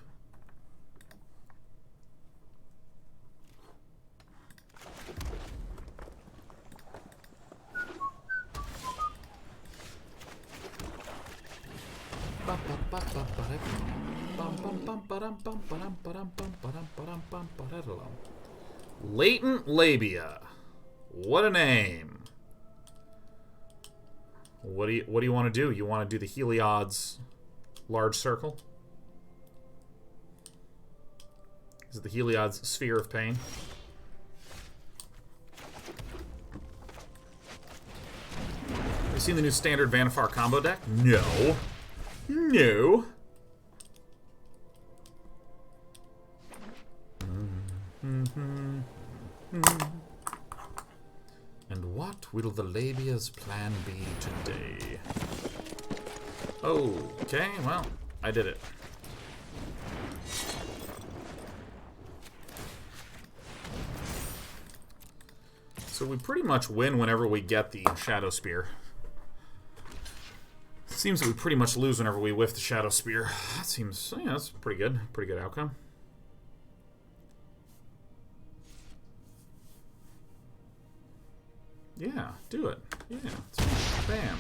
Latent Labia. What a name. What do you want to do? You want to do the Heliod's large circle? Is it the Heliod's Sphere of Pain? Have you seen the new standard Vannifar combo deck? No. No. And what will the Labia's plan be today? Okay, well, I did it. So we pretty much win whenever we get the Shadow Spear. Seems that we pretty much lose whenever we whiff the Shadow Spear. That seems, yeah, that's pretty good. Pretty good outcome. Yeah, do it. Yeah, bam.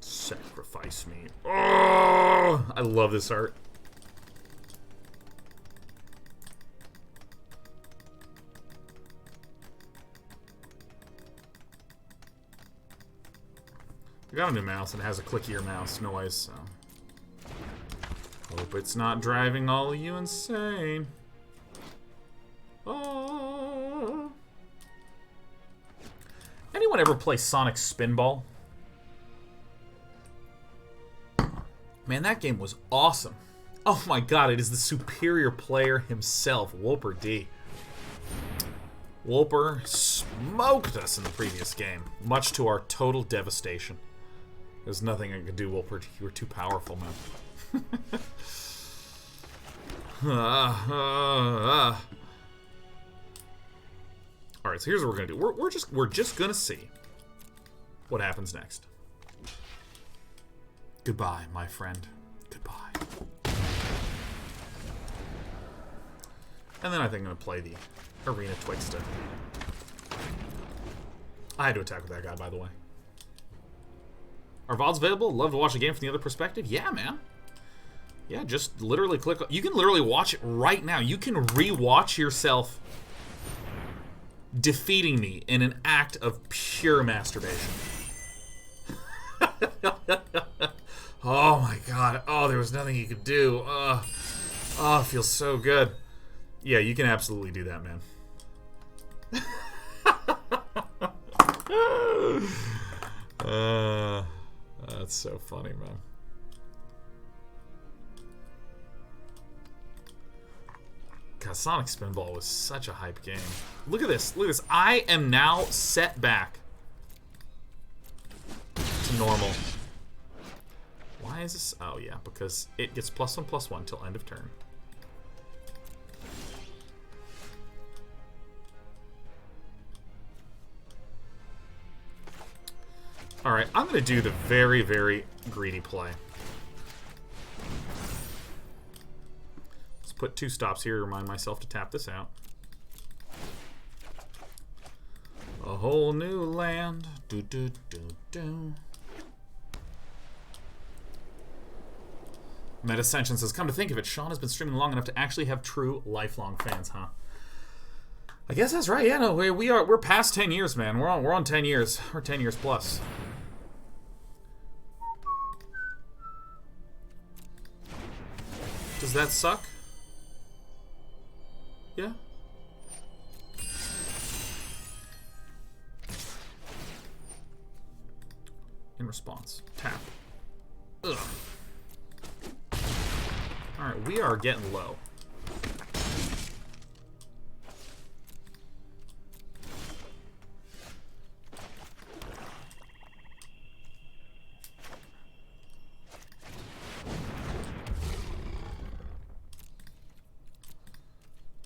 Sacrifice me. Oh, I love this art. I got a new mouse and it has a clickier mouse noise, so. Hope it's not driving all of you insane. Oh. Anyone ever play Sonic Spinball? Man, that game was awesome. Oh my god, it is the superior player himself, Wolper D. Wolper smoked us in the previous game, much to our total devastation. There's nothing I could do, Wolper. You were too powerful, man. Alright, so here's what we're gonna do. We're just gonna see what happens next. Goodbye, my friend. Goodbye. And then I think I'm gonna play the Arena Twixter. I had to attack with that guy, by the way. Are VODs available? Love to watch a game from the other perspective. Yeah, man. Yeah, just literally click. You can literally watch it right now. You can re-watch yourself defeating me in an act of pure masturbation. Oh my god. Oh, there was nothing you could do. Oh, it feels so good. Yeah, you can absolutely do that, man. That's so funny, man. God, Sonic Spinball was such a hype game. Look at this. Look at this. I am now set back to normal. Why is this? Oh, yeah, because it gets +1/+1 till end of turn. Alright, I'm going to do the very, very greedy play. Let's put 2 stops here to remind myself to tap this out. A whole new land. Do, do, do, do. Metascension says, come to think of it, Sean has been streaming long enough to actually have true lifelong fans, huh? I guess that's right. Yeah, no, we're past 10 years, man. We're on 10 years. We're 10 years plus. Does that suck? Yeah. In response, tap. Ugh. Alright, we are getting low.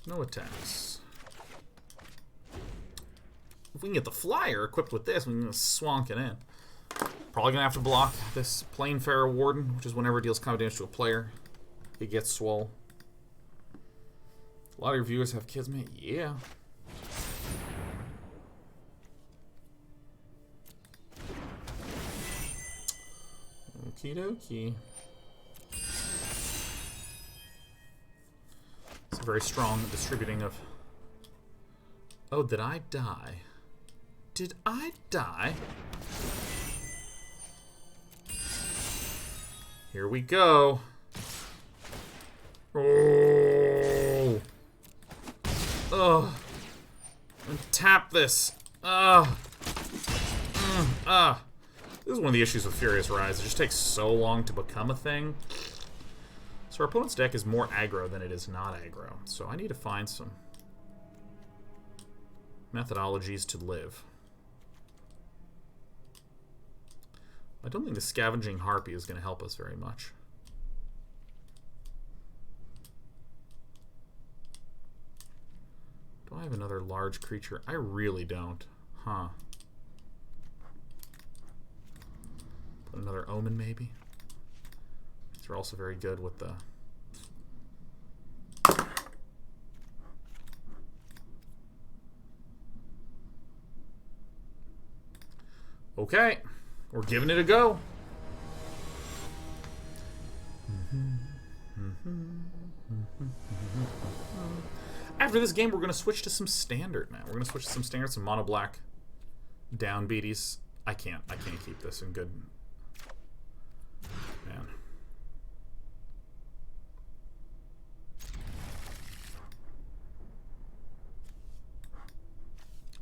No attacks. If we can get the flyer equipped with this, we can swonk it in. Probably gonna have to block this Plainfarer Warden, which is whenever it deals combat damage to a player, it gets swole. A lot of your viewers have kids, man. Yeah. Okie dokie. It's a very strong distributing of... Oh, did I die? Did I die? Here we go. Oh. Ugh. Tap this. Ugh. This is one of the issues with Furious Rise. It just takes so long to become a thing. So our opponent's deck is more aggro than it is not aggro. So I need to find some methodologies to live. I don't think the Scavenging Harpy is going to help us very much. Do I have another large creature? I really don't. Huh. Put another Omen, maybe? These are also very good with the... Okay. We're giving it a go. After this game, we're going to switch to some standard, man. We're going to switch to some standard, some mono black down beaties. I can't keep this in good... Man.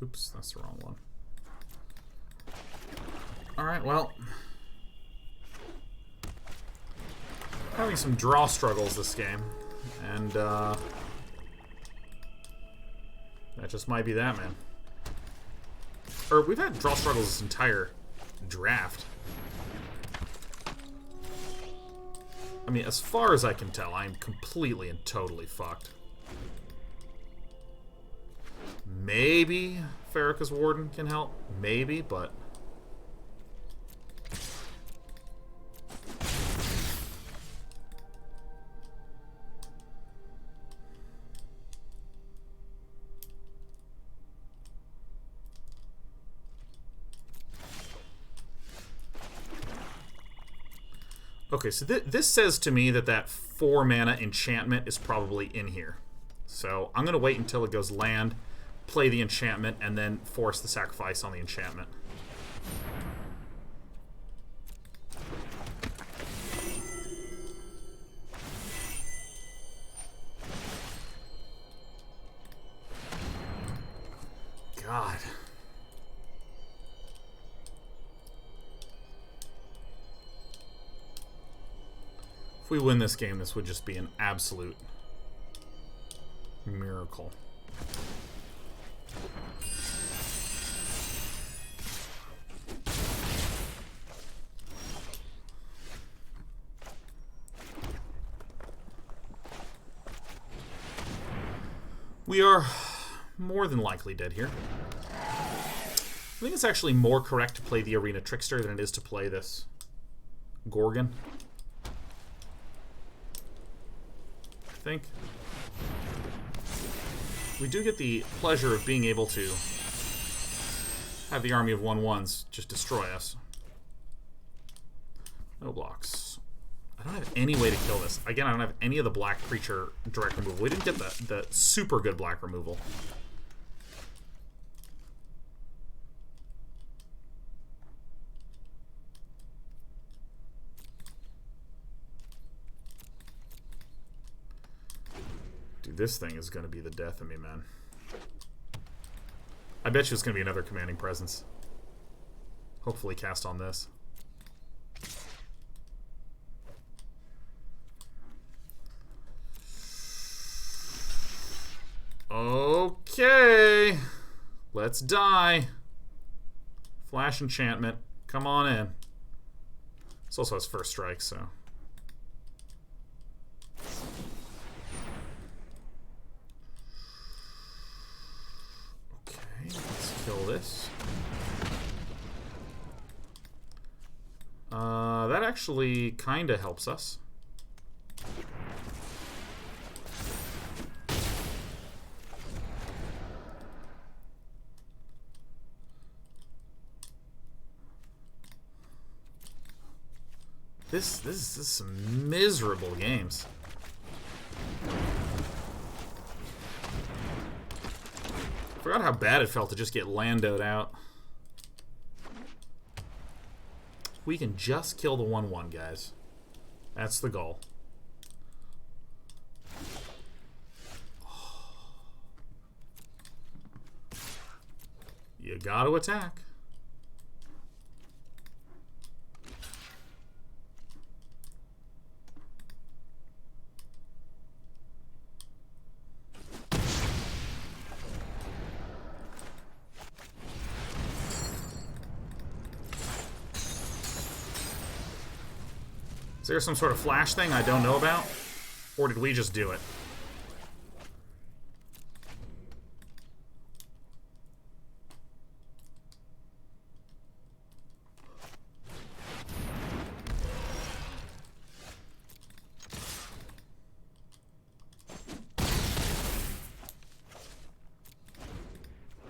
Oops, that's the wrong one. Alright, well. Having some draw struggles this game. And, that just might be that, man. Or, we've had draw struggles this entire draft. I mean, as far as I can tell, I am completely and totally fucked. Maybe Farrakhan's Warden can help. Maybe, but... Okay, so this says to me that 4 mana enchantment is probably in here. So I'm going to wait until it goes land, play the enchantment, and then force the sacrifice on the enchantment. God. If we win this game, this would just be an absolute miracle. We are more than likely dead here. I think it's actually more correct to play the Arena Trickster than it is to play this Gorgon. I think. We do get the pleasure of being able to have the army of 1/1s just destroy us. No blocks. I don't have any way to kill this. Again, I don't have any of the black creature direct removal. We didn't get the super good black removal. Dude, this thing is going to be the death of me, man. I bet you it's going to be another Commanding Presence. Hopefully cast on this. Okay. Let's die. Flash enchantment. Come on in. This also has first strike, so. Okay, let's kill this. That actually kind of helps us. This is some miserable games. Forgot how bad it felt to just get Landoed out. We can just kill the 1/1, guys. That's the goal. You gotta attack. Is there some sort of flash thing I don't know about? Or did we just do it?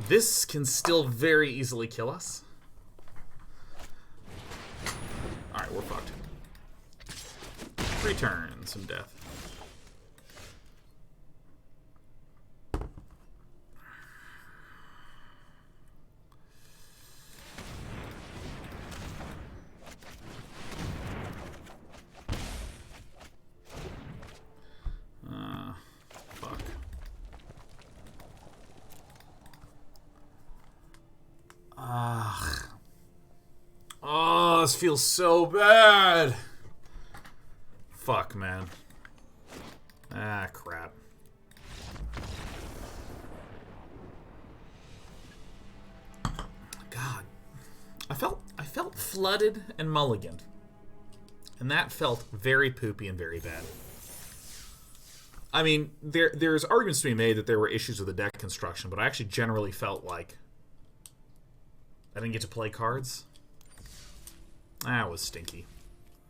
This can still very easily kill us. Alright, we're fucked. 3 turns and death. Fuck. Oh, this feels so bad. Fuck, man. Ah, crap. God. I felt flooded and mulliganed. And that felt very poopy and very bad. I mean, there's arguments to be made that there were issues with the deck construction, but I actually generally felt like I didn't get to play cards. That was stinky.